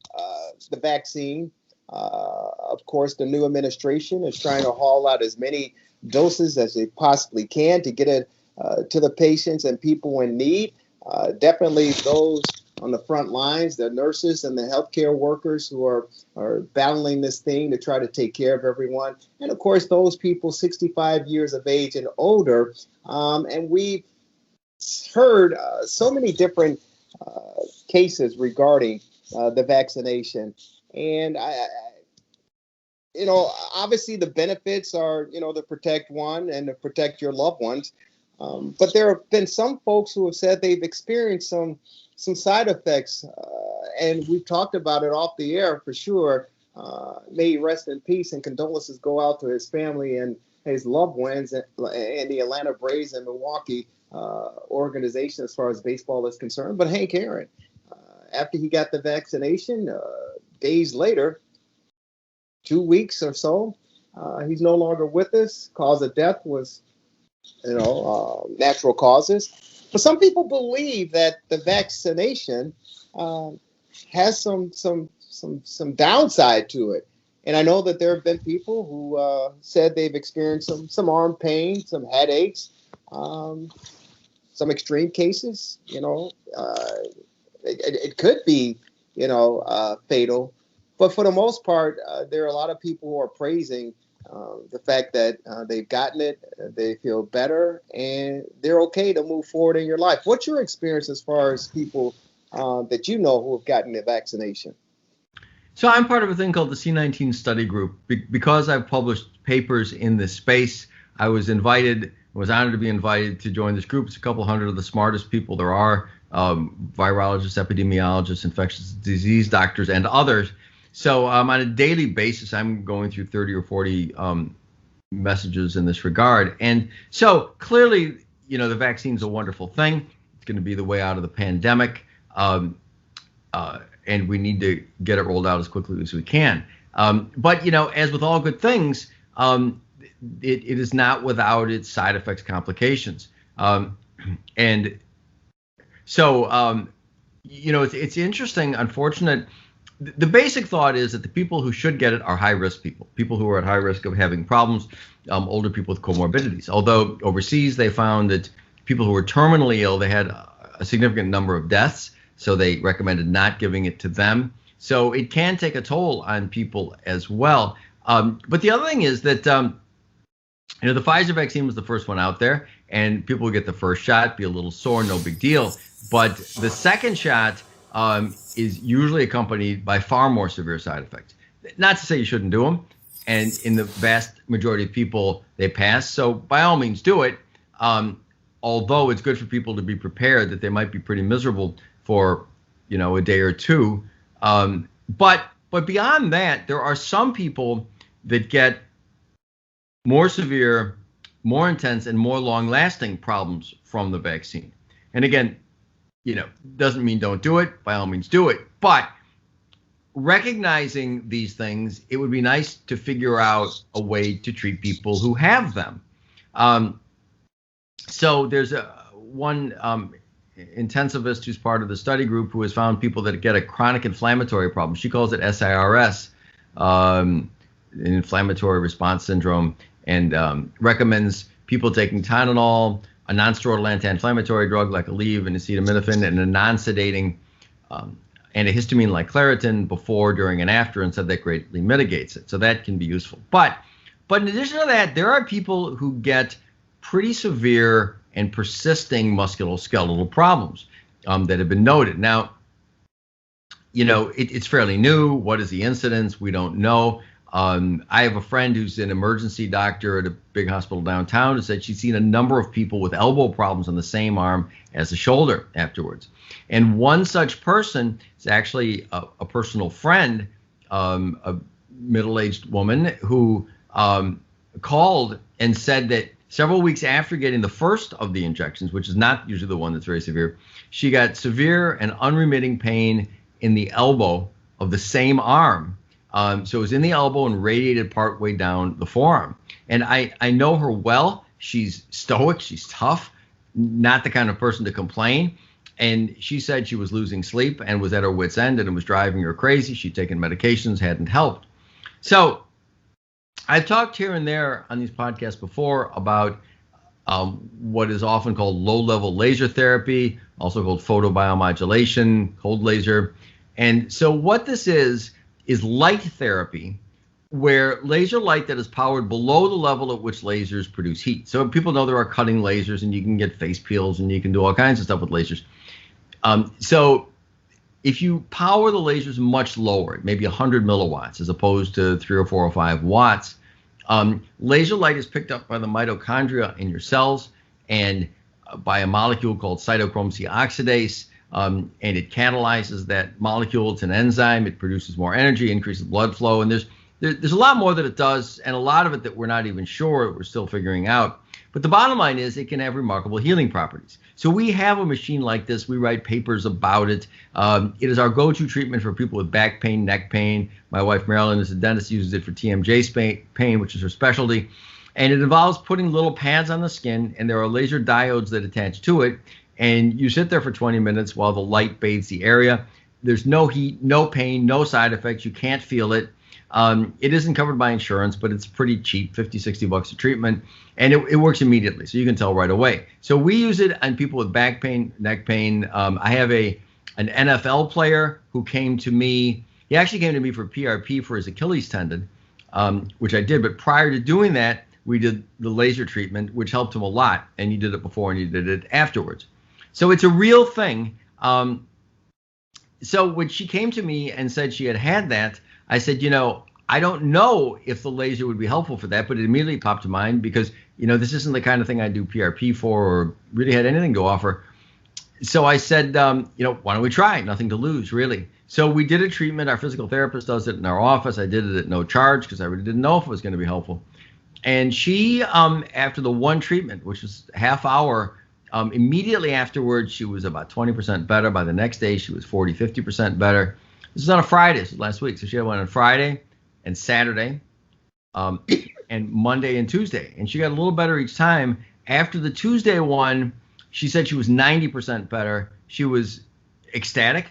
the vaccine. Of course, the new administration is trying to haul out as many doses as they possibly can to get it to the patients and people in need. Definitely those on the front lines, the nurses and the healthcare workers who are battling this thing to try to take care of everyone. And, of course, those people 65 years of age and older. And we've heard so many different cases regarding the vaccination, and obviously the benefits are to protect one and to protect your loved ones, but there have been some folks who have said they've experienced some side effects, and we've talked about it off the air for sure. May he rest in peace, and condolences go out to his family and his loved ones and the Atlanta Braves and Milwaukee organization as far as baseball is concerned. But Hank Aaron, after he got the vaccination, days later, 2 weeks or so, he's no longer with us. Cause of death was, natural causes. But some people believe that the vaccination has some downside to it. And I know that there have been people who said they've experienced some arm pain, some headaches, some extreme cases. It could be, fatal But for the most part, there are a lot of people who are praising the fact that they've gotten it, they feel better, and they're okay to move forward in your life. What's your experience as far as people that you know who have gotten the vaccination? So I'm part of a thing called the C19 study group. Because I've published papers in this space, I was honored to be invited to join this group. It's a couple hundred of the smartest people there are, virologists, epidemiologists, infectious disease doctors, and others. So on a daily basis, I'm going through 30 or 40 messages in this regard. And so clearly, the vaccine's a wonderful thing. It's going to be the way out of the pandemic. And we need to get it rolled out as quickly as we can. But, as with all good things, it is not without its side effects, complications. And so, it's interesting, unfortunate. The basic thought is that the people who should get it are high-risk people who are at high risk of having problems, older people with comorbidities. Although overseas they found that people who were terminally ill, they had a significant number of deaths, so they recommended not giving it to them. So it can take a toll on people as well. But the other thing is that, the Pfizer vaccine was the first one out there, and people would get the first shot, be a little sore, no big deal. But the second shot is usually accompanied by far more severe side effects. Not to say you shouldn't do them, and in the vast majority of people, they pass. So by all means, do it. Although it's good for people to be prepared that they might be pretty miserable for, a day or two. But beyond that, there are some people that get more severe, more intense, and more long-lasting problems from the vaccine. And again, doesn't mean don't do it. By all means, do it. But recognizing these things, it would be nice to figure out a way to treat people who have them. So there's one intensivist who's part of the study group who has found people that get a chronic inflammatory problem. She calls it SIRS, an inflammatory response syndrome, and recommends people taking Tylenol, a non-steroidal anti-inflammatory drug like Aleve and acetaminophen, and a non-sedating antihistamine like Claritin before, during, and after, and said that greatly mitigates it. So that can be useful. But in addition to that, there are people who get pretty severe and persisting musculoskeletal problems that have been noted. Now, it's fairly new. What is the incidence? We don't know. I have a friend who's an emergency doctor at a big hospital downtown who said she's seen a number of people with elbow problems on the same arm as the shoulder afterwards. And one such person is actually a personal friend, a middle-aged woman who called and said that several weeks after getting the first of the injections, which is not usually the one that's very severe, she got severe and unremitting pain in the elbow of the same arm. So it was in the elbow and radiated partway down the forearm. And I know her well. She's stoic. She's tough, not the kind of person to complain. And she said she was losing sleep and was at her wit's end, and it was driving her crazy. She'd taken medications, hadn't helped. So I've talked here and there on these podcasts before about what is often called low-level laser therapy, also called photobiomodulation, cold laser. And so what this is light therapy, where laser light that is powered below the level at which lasers produce heat. So people know there are cutting lasers, and you can get face peels, and you can do all kinds of stuff with lasers. So if you power the lasers much lower, maybe 100 milliwatts as opposed to 3 or 4 or 5 watts, laser light is picked up by the mitochondria in your cells and by a molecule called cytochrome C oxidase. And it catalyzes that molecule. It's an enzyme. It produces more energy, increases blood flow. And there's a lot more that it does, and a lot of it that we're not even sure, we're still figuring out. But the bottom line is it can have remarkable healing properties. So we have a machine like this. We write papers about it. It is our go-to treatment for people with back pain, neck pain. My wife, Marilyn, is a dentist, uses it for TMJ pain, which is her specialty. And it involves putting little pads on the skin, and there are laser diodes that attach to it. And you sit there for 20 minutes while the light bathes the area. There's no heat, no pain, no side effects. You can't feel it. It isn't covered by insurance, but it's pretty cheap, $50-$60 a treatment. And it works immediately, so you can tell right away. So we use it on people with back pain, neck pain. I have an NFL player who came to me He actually came to me for PRP for his Achilles tendon, which I did. But prior to doing that, we did the laser treatment, which helped him a lot. And you did it before and you did it afterwards. So it's a real thing. So when she came to me and said she had that, I said, I don't know if the laser would be helpful for that, but it immediately popped to mind because, this isn't the kind of thing I do PRP for or really had anything to offer. So I said, why don't we try? Nothing to lose, really. So we did a treatment. Our physical therapist does it in our office. I did it at no charge because I really didn't know if it was going to be helpful. And she, after the one treatment, which was half hour, immediately afterwards, she was about 20% better. By the next day, she was 40, 50% better. This was on a Friday. This was last week. So she had one on Friday and Saturday and Monday and Tuesday. And she got a little better each time. After the Tuesday one, she said she was 90% better. She was ecstatic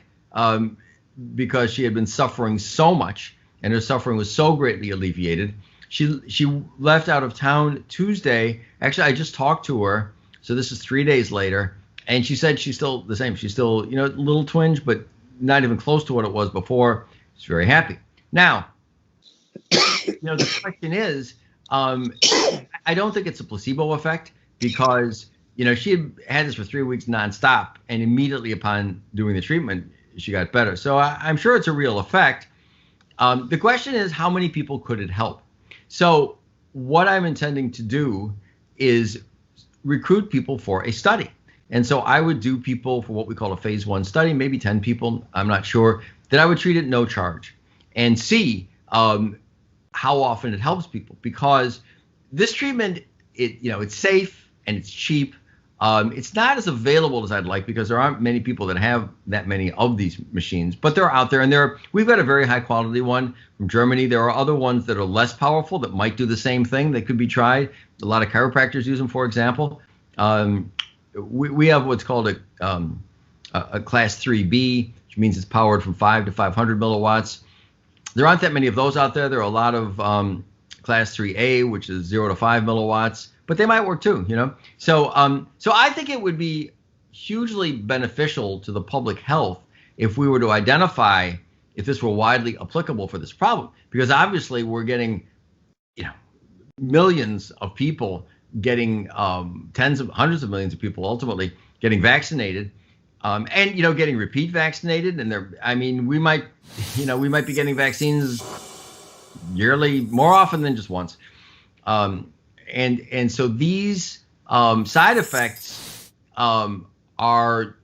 because she had been suffering so much, and her suffering was so greatly alleviated. She left out of town Tuesday. Actually, I just talked to her. So this is 3 days later. And she said she's still the same. She's still, a little twinge, but not even close to what it was before. She's very happy. Now, the question is, I don't think it's a placebo effect because, she had this for 3 weeks nonstop, and immediately upon doing the treatment, she got better. So I'm sure it's a real effect. The question is, how many people could it help? So what I'm intending to do is recruit people for a study. And so I would do people for what we call a phase 1 study, maybe 10 people, I'm not sure, that I would treat at no charge and see how often it helps people. Because this treatment, it's safe and it's cheap. It's not as available as I'd like because there aren't many people that have that many of these machines, but they're out there, and we've got a very high quality one from Germany. There are other ones that are less powerful that might do the same thing that could be tried. A lot of chiropractors use them, for example. We have what's called a class 3B, which means it's powered from 5 to 500 milliwatts. There aren't that many of those out there. There are a lot of class 3A, which is 0 to 5 milliwatts. But they might work too, So I think it would be hugely beneficial to the public health if we were to identify if this were widely applicable for this problem, because obviously we're getting, millions of people getting hundreds of millions of people ultimately getting vaccinated, and getting repeat vaccinated, and we might be getting vaccines yearly more often than just once. And so these side effects are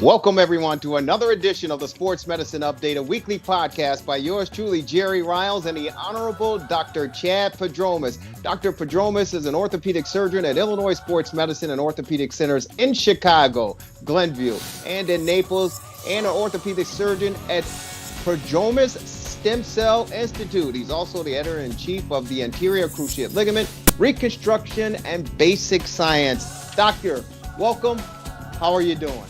Welcome, everyone, to another edition of the Sports Medicine Update, a weekly podcast by yours truly, Jerry Riles, and the Honorable Dr. Chad Padromas. Dr. Padromas is an orthopedic surgeon at Illinois Sports Medicine and Orthopedic Centers in Chicago, Glenview, and in Naples, and an orthopedic surgeon at Padromas Stem Cell Institute. He's also the editor-in-chief of the Anterior Cruciate Ligament, Reconstruction, and Basic Science. Doctor, welcome. How are you doing?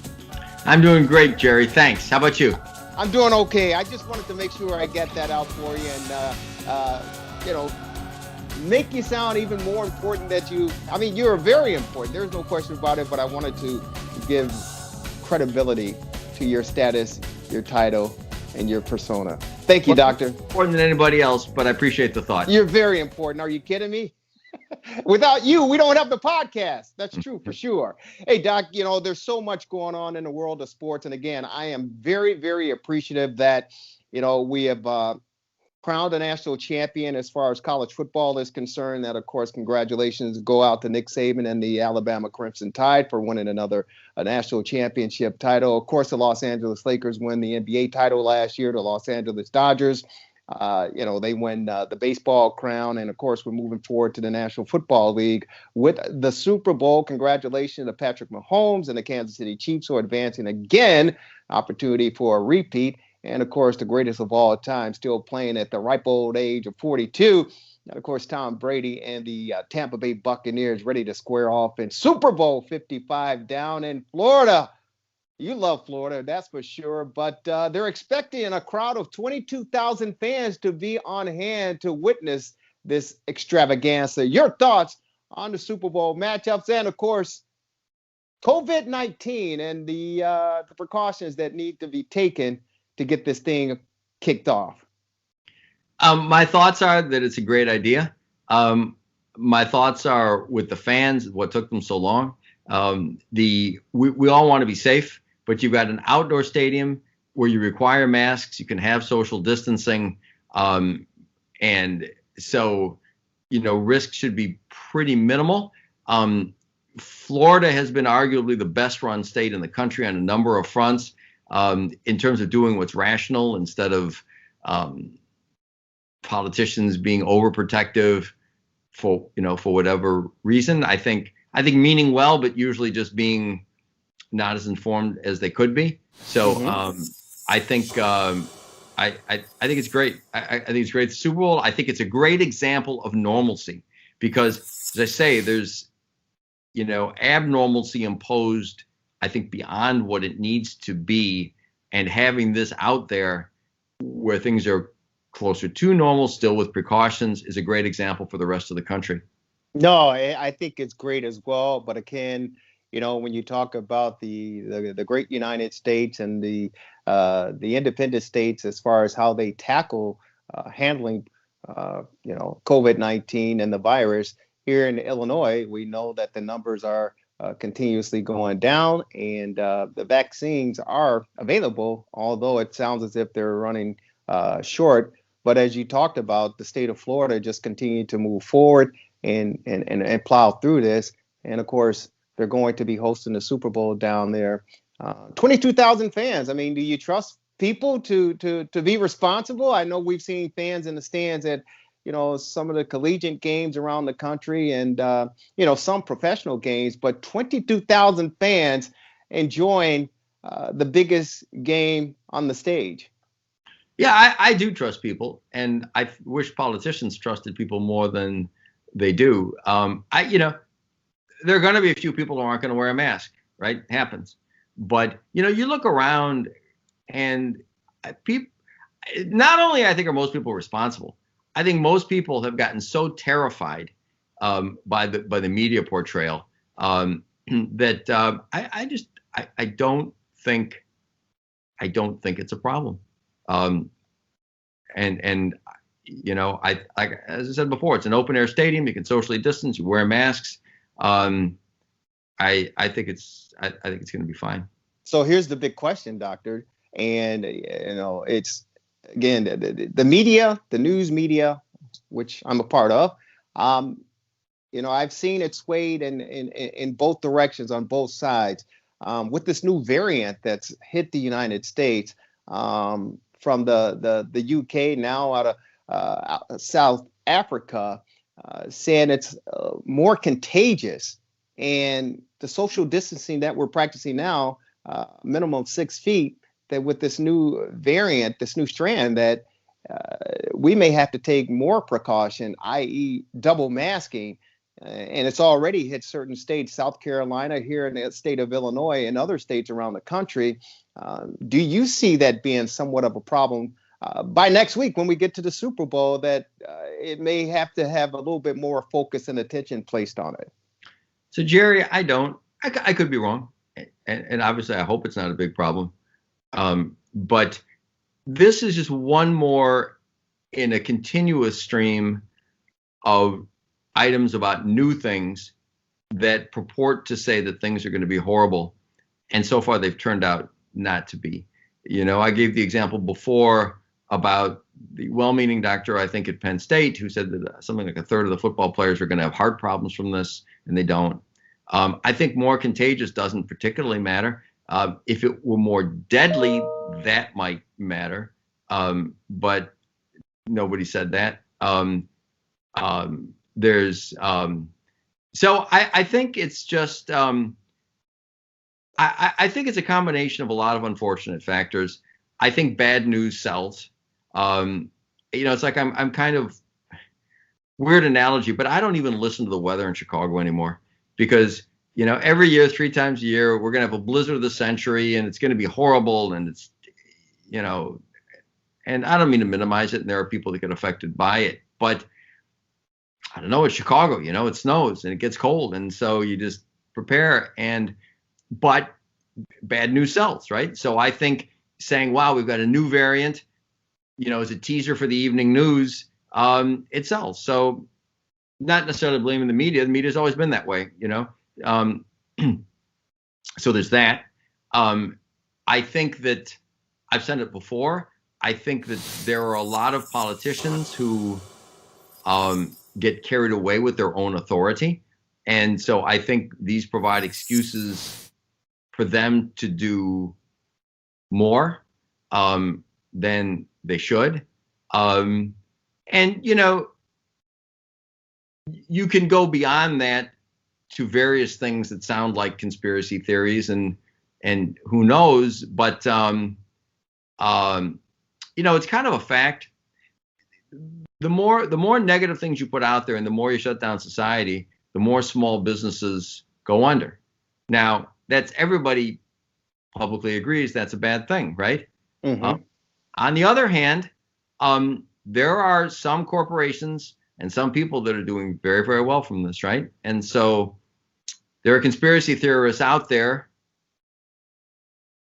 I'm doing great, Jerry. Thanks. How about you? I'm doing okay. I just wanted to make sure I get that out for you and, make you sound even more important that you're very important. There's no question about it, but I wanted to give credibility to your status, your title, and your persona. Thank you, Doctor. More than anybody else, but I appreciate the thought. You're very important. Are you kidding me? Without you, we don't have the podcast. That's true for sure. Hey, Doc, there's so much going on in the world of sports. And again, I am very, very appreciative that, we have crowned a national champion as far as college football is concerned. That, of course, congratulations go out to Nick Saban and the Alabama Crimson Tide for winning another national championship title. Of course, the Los Angeles Lakers win the NBA title last year. The Los Angeles Dodgers, they win the baseball crown. And of course, we're moving forward to the National Football League with the Super Bowl. Congratulations to Patrick Mahomes and the Kansas City Chiefs who are advancing again, opportunity for a repeat. And of course, the greatest of all time, still playing at the ripe old age of 42. And of course, Tom Brady and the Tampa Bay Buccaneers ready to square off in Super Bowl 55 down in Florida. You love Florida, that's for sure. But they're expecting a crowd of 22,000 fans to be on hand to witness this extravaganza. Your thoughts on the Super Bowl matchups and, of course, COVID-19 and the precautions that need to be taken to get this thing kicked off? My thoughts are that it's a great idea. My thoughts are with the fans, what took them so long. We all want to be safe, but you've got an outdoor stadium where you require masks, you can have social distancing, and so risk should be pretty minimal. Florida has been arguably the best run state in the country on a number of fronts. In terms of doing what's rational instead of politicians being overprotective for whatever reason. I think meaning well, but usually just being not as informed as they could be. So I think it's great. I think it's great. The Super Bowl, I think it's a great example of normalcy because, as I say, there's abnormalcy imposed, I think, beyond what it needs to be, and having this out there where things are closer to normal, still with precautions, is a great example for the rest of the country. No, I think it's great as well. But again, when you talk about the great United States and the independent states as far as how they tackle handling COVID-19 and the virus, here in Illinois, we know that the numbers are continuously going down, and the vaccines are available, although it sounds as if they're running short. But as you talked about, the state of Florida just continued to move forward and plow through this. And of course, they're going to be hosting the Super Bowl down there. 22,000 fans. I mean, do you trust people to be responsible? I know we've seen fans in the stands at some of the collegiate games around the country and, some professional games, but 22,000 fans enjoying the biggest game on the stage. Yeah, I do trust people, and I wish politicians trusted people more than they do. There are going to be a few people who aren't going to wear a mask, right? It happens. But, you look around and people, not only I think are most people responsible, I think most people have gotten so terrified by the media portrayal that I don't think it's a problem. As I said before, it's an open air stadium. You can socially distance. You wear masks. I think it's going to be fine. So here's the big question, Doctor, and it's again the media, the news media, which I'm a part of. I've seen it swayed in both directions on both sides. with this new variant that's hit the United States from the UK, now out of South Africa, saying it's more contagious, and the social distancing that we're practicing now, minimum 6 feet, that with this new variant, this new strand, that we may have to take more precaution, i.e. double masking. And it's already hit certain states, South Carolina, here in the state of Illinois, and other states around the country. Do you see that being somewhat of a problem by next week when we get to the Super Bowl, that it may have to have a little bit more focus and attention placed on it? So, Jerry, I don't. I could be wrong. And obviously, I hope it's not a big problem. But this is just one more in a continuous stream of items about new things that purport to say that things are going to be horrible. And so far, they've turned out not to be. You know, I gave the example before about the well-meaning doctor, I think at Penn State, who said that something like a third of the football players are going to have heart problems from this, and they don't. I think more contagious doesn't particularly matter. If it were more deadly, that might matter. But nobody said that. So I think it's just, I think it's a combination of a lot of unfortunate factors. I think bad news sells. It's like I'm kind of weird analogy, but I don't even listen to the weather in Chicago anymore, because, every year, 3 times a year, we're going to have a blizzard of the century, and it's going to be horrible. And it's, and I don't mean to minimize it. And there are people that get affected by it, but I don't know, it's Chicago, it snows and it gets cold. And so you just prepare, but bad news sells, right? So I think saying, wow, we've got a new variant, as a teaser for the evening news, it sells. So not necessarily blaming the media. The media's always been that way, so there's that. I think that I've said it before. I think that there are a lot of politicians who get carried away with their own authority. And so I think these provide excuses for them to do more than they should. And, you can go beyond that to various things that sound like conspiracy theories, and who knows, but, it's kind of a fact. The more negative things you put out there and the more you shut down society, the more small businesses go under. Now, that's everybody publicly agrees that's a bad thing, right? Mm-hmm. On the other hand, there are some corporations and some people that are doing very, very well from this, right? And so there are conspiracy theorists out there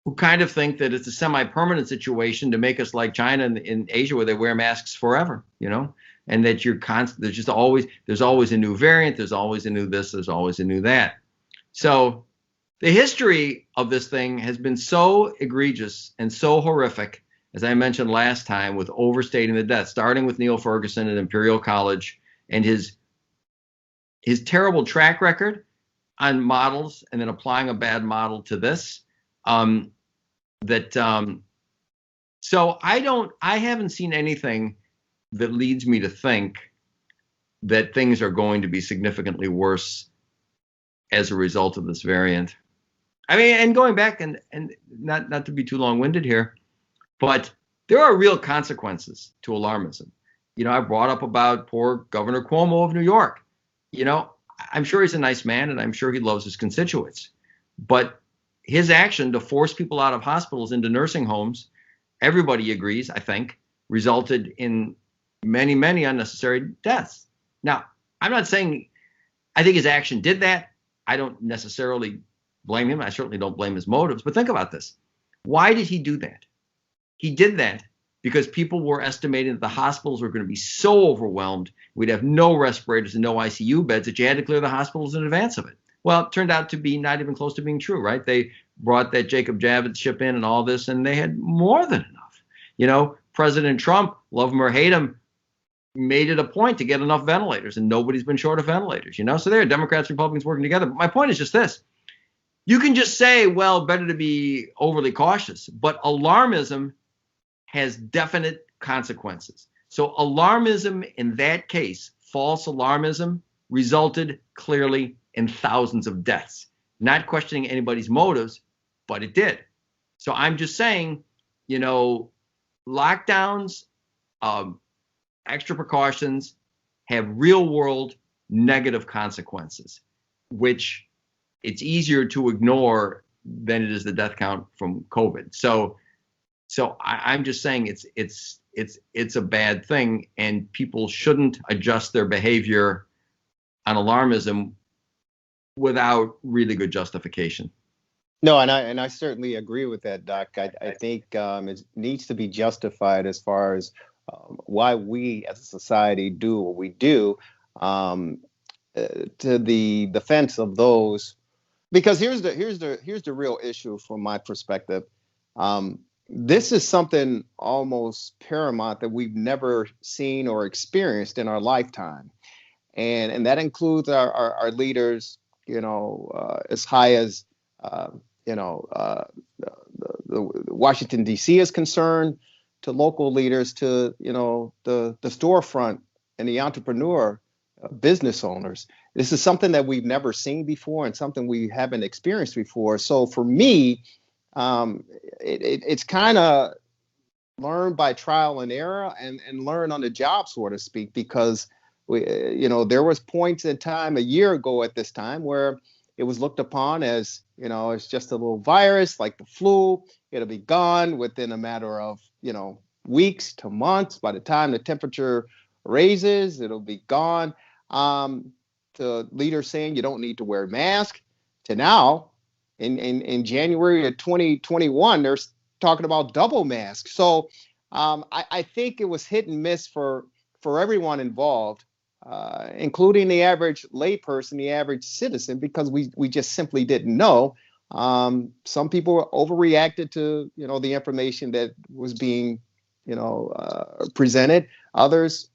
who kind of think that it's a semi-permanent situation to make us like China in Asia, where they wear masks forever, and that there's always a new variant, there's always a new this, there's always a new that. So the history of this thing has been so egregious and so horrific, as I mentioned last time, with overstating the death, starting with Neil Ferguson at Imperial College and his terrible track record on models, and then applying a bad model to this. So I haven't seen anything that leads me to think that things are going to be significantly worse as a result of this variant. I mean, and going back and not to be too long-winded here, but there are real consequences to alarmism. I brought up about poor Governor Cuomo of New York. I'm sure he's a nice man, and I'm sure he loves his constituents, but his action to force people out of hospitals into nursing homes, everybody agrees, I think, resulted in many, many unnecessary deaths. Now, I'm not saying I think his action did that. I don't necessarily blame him. I certainly don't blame his motives. But think about this. Why did he do that? He did that because people were estimating that the hospitals were going to be so overwhelmed, we'd have no respirators and no ICU beds, that you had to clear the hospitals in advance of it. Well, it turned out to be not even close to being true, right? They brought that Jacob Javits ship in and all this, and they had more than enough. President Trump, love him or hate him, made it a point to get enough ventilators, and nobody's been short of ventilators, So there are Democrats, Republicans working together. But my point is just this. You can just say, well, better to be overly cautious, but alarmism has definite consequences. So alarmism in that case, false alarmism, resulted clearly in thousands of deaths. Not questioning anybody's motives, but it did. So I'm just saying, lockdowns, extra precautions have real world negative consequences, which it's easier to ignore than it is the death count from COVID. So I'm just saying it's a bad thing, and people shouldn't adjust their behavior on alarmism without really good justification. No, and I certainly agree with that, Doc. I think it needs to be justified as far as why we as a society do what we do, to the defense of those. Because here's the real issue from my perspective. This is something almost paramount that we've never seen or experienced in our lifetime, and that includes our leaders. As high as the Washington D.C. is concerned, to local leaders, to the storefront and the entrepreneur, business owners. This is something that we've never seen before and something we haven't experienced before. So for me, it's kind of learn by trial and error and learn on the job, so to speak, because there was points in time a year ago at this time where it was looked upon as, it's just a little virus like the flu. It'll be gone within a matter of, weeks to months. By the time the temperature raises, it'll be gone. To leaders saying you don't need to wear a mask, to now in January of 2021, they're talking about double masks. So I think it was hit and miss for everyone involved, including the average layperson, the average citizen, because we just simply didn't know. Some people overreacted to the information that was being presented. Others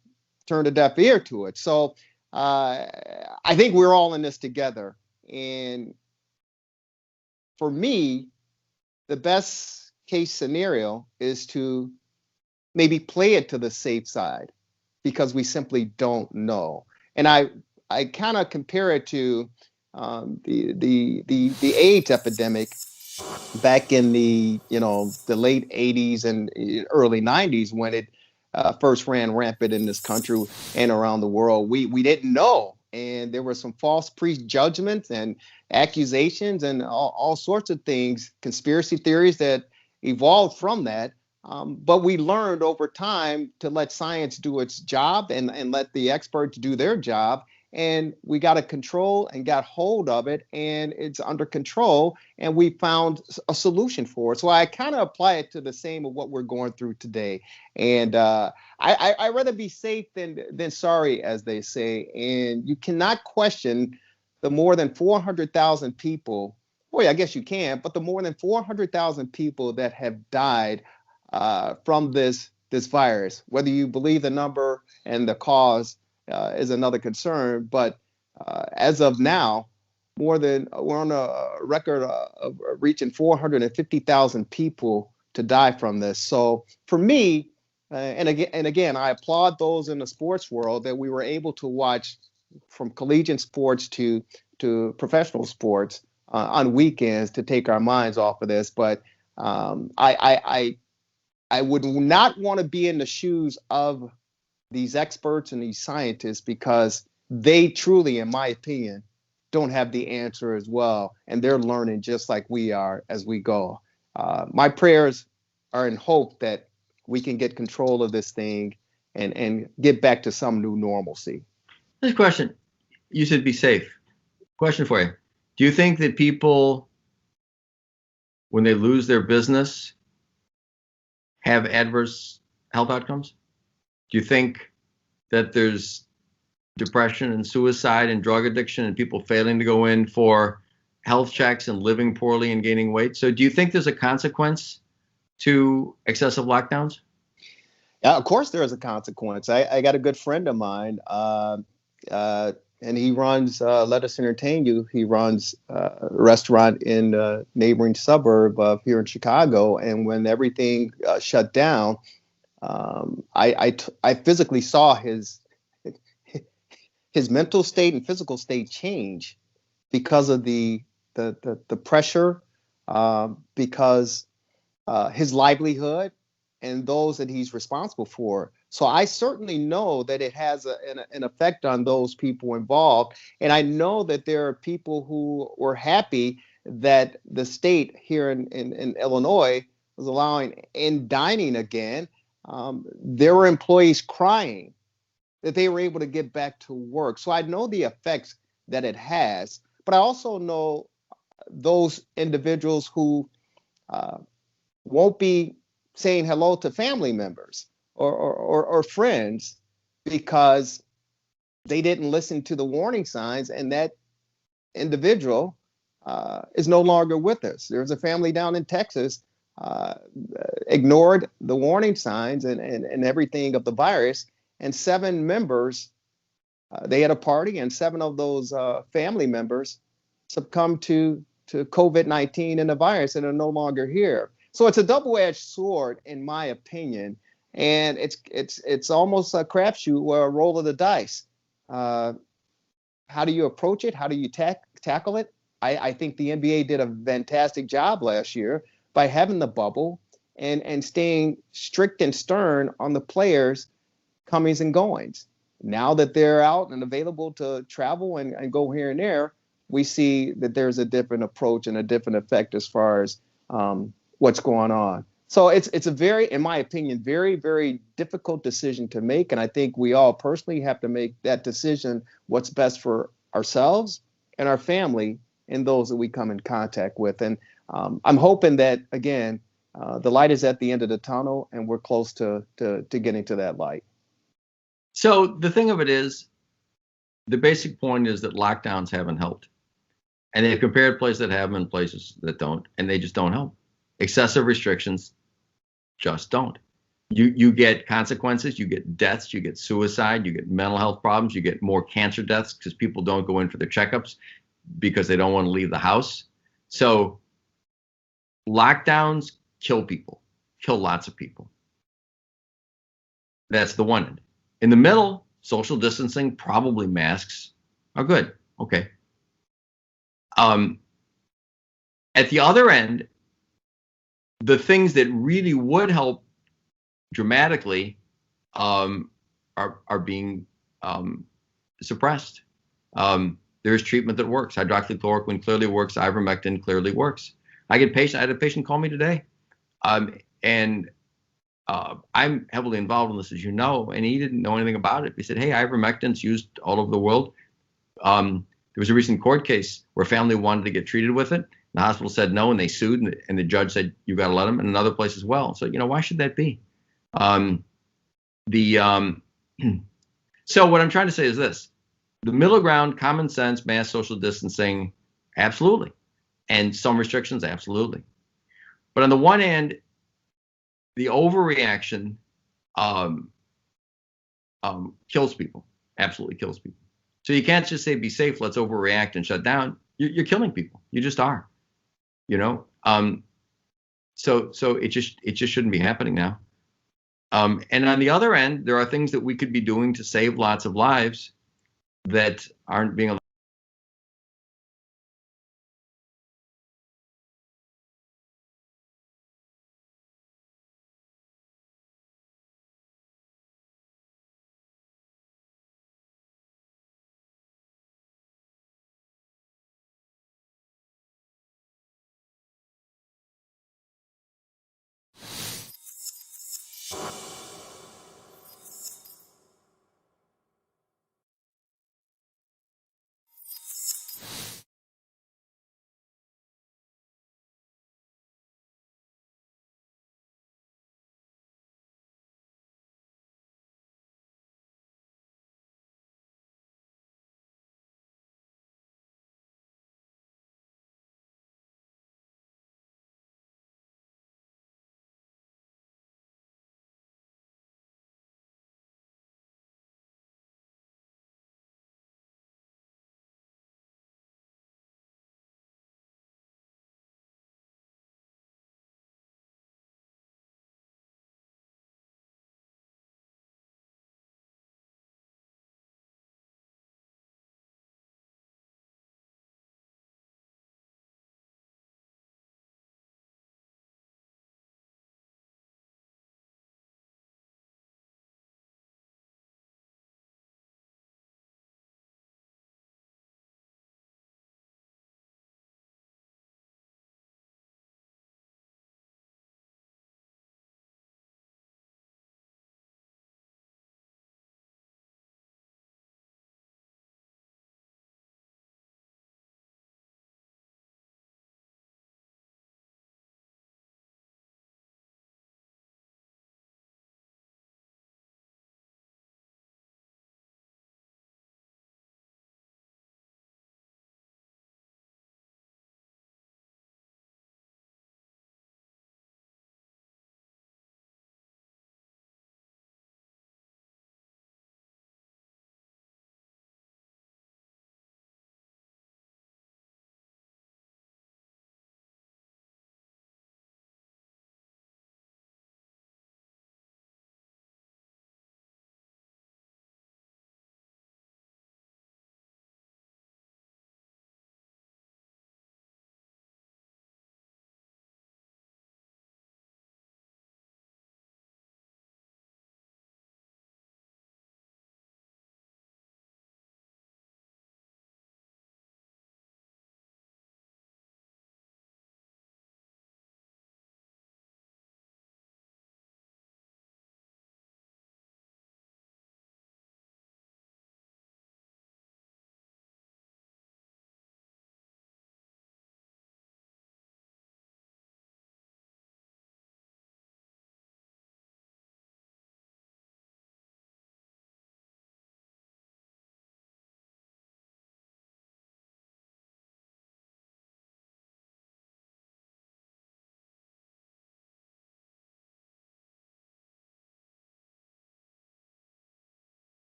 turned a deaf ear to it. So I think we're all in this together. And for me, the best case scenario is to maybe play it to the safe side, because we simply don't know. And I kind of compare it to the AIDS epidemic back in the late 80s and early 90s, when it first ran rampant in this country and around the world. We didn't know, and there were some false prejudgments and accusations and all sorts of things, conspiracy theories that evolved from that. But we learned over time to let science do its job and let the experts do their job. And we got a control and got hold of it, and it's under control, and we found a solution for it. So I kind of apply it to the same of what we're going through today. And I'd rather be safe than sorry, as they say. And you cannot question the more than 400,000 people. Boy, I guess you can, but the more than 400,000 people that have died from this virus. Whether you believe the number and the cause is another concern, but as of now, we're on a record of reaching 450,000 people to die from this. So for me, and again, I applaud those in the sports world that we were able to watch from collegiate sports to professional sports on weekends to take our minds off of this. But I would not want to be in the shoes of these experts and these scientists, because they truly, in my opinion, don't have the answer as well. And they're learning just like we are as we go. My prayers are in hope that we can get control of this thing and get back to some new normalcy. This question, you said be safe. Question for you. Do you think that people, when they lose their business, have adverse health outcomes? Do you think that there's depression and suicide and drug addiction and people failing to go in for health checks and living poorly and gaining weight? So do you think there's a consequence to excessive lockdowns? Yeah, of course there is a consequence. I got a good friend of mine. and he runs Let Us Entertain You. He runs a restaurant in a neighboring suburb of here in Chicago. And when everything shut down, I physically saw his mental state and physical state change because of the pressure, because his livelihood and those that he's responsible for. So I certainly know that it has an effect on those people involved. And I know that there are people who were happy that the state here in Illinois was allowing in dining again. There were employees crying that they were able to get back to work. So I know the effects that it has, but I also know those individuals who won't be saying hello to family members or friends because they didn't listen to the warning signs, and that individual is no longer with us. There's a family down in Texas ignored the warning signs and everything of the virus, and 7 members, they had a party, and 7 of those family members succumbed to COVID-19 and the virus and are no longer here. So it's a double-edged sword, in my opinion, and it's almost a crapshoot or a roll of the dice. How do you approach it? How do you tackle it? I think the NBA did a fantastic job last year by having the bubble and staying strict and stern on the players' comings and goings. Now that they're out and available to travel and go here and there, we see that there's a different approach and a different effect as far as what's going on. So it's a very, in my opinion, very, very difficult decision to make. And I think we all personally have to make that decision, what's best for ourselves and our family and those that we come in contact with. And I'm hoping that, again, the light is at the end of the tunnel and we're close to getting to that light. So the thing of it is, the basic point is that lockdowns haven't helped. And they've compared places that have them and places that don't, and they just don't help. Excessive restrictions just don't. You get consequences, you get deaths, you get suicide, you get mental health problems, you get more cancer deaths because people don't go in for their checkups because they don't want to leave the house. So lockdowns kill people, kill lots of people. That's the one end. In the middle, social distancing, probably masks are good. Okay. At the other end, the things that really would help dramatically are being suppressed. There's treatment that works. Hydroxychloroquine clearly works. Ivermectin clearly works. I had a patient call me today, and I'm heavily involved in this, as you know, and he didn't know anything about it. He said, hey, ivermectin's used all over the world. There was a recent court case where a family wanted to get treated with it. The hospital said no, and they sued, and the judge said, you got to let them, and another place as well. So, why should that be? So what I'm trying to say is this. The middle ground, common sense, mass social distancing, absolutely. And some restrictions, absolutely. But on the one hand, the overreaction kills people, absolutely kills people. So you can't just say, be safe, let's overreact and shut down. You're killing people. You just are, So it just shouldn't be happening now. And on the other end, there are things that we could be doing to save lots of lives that aren't being allowed.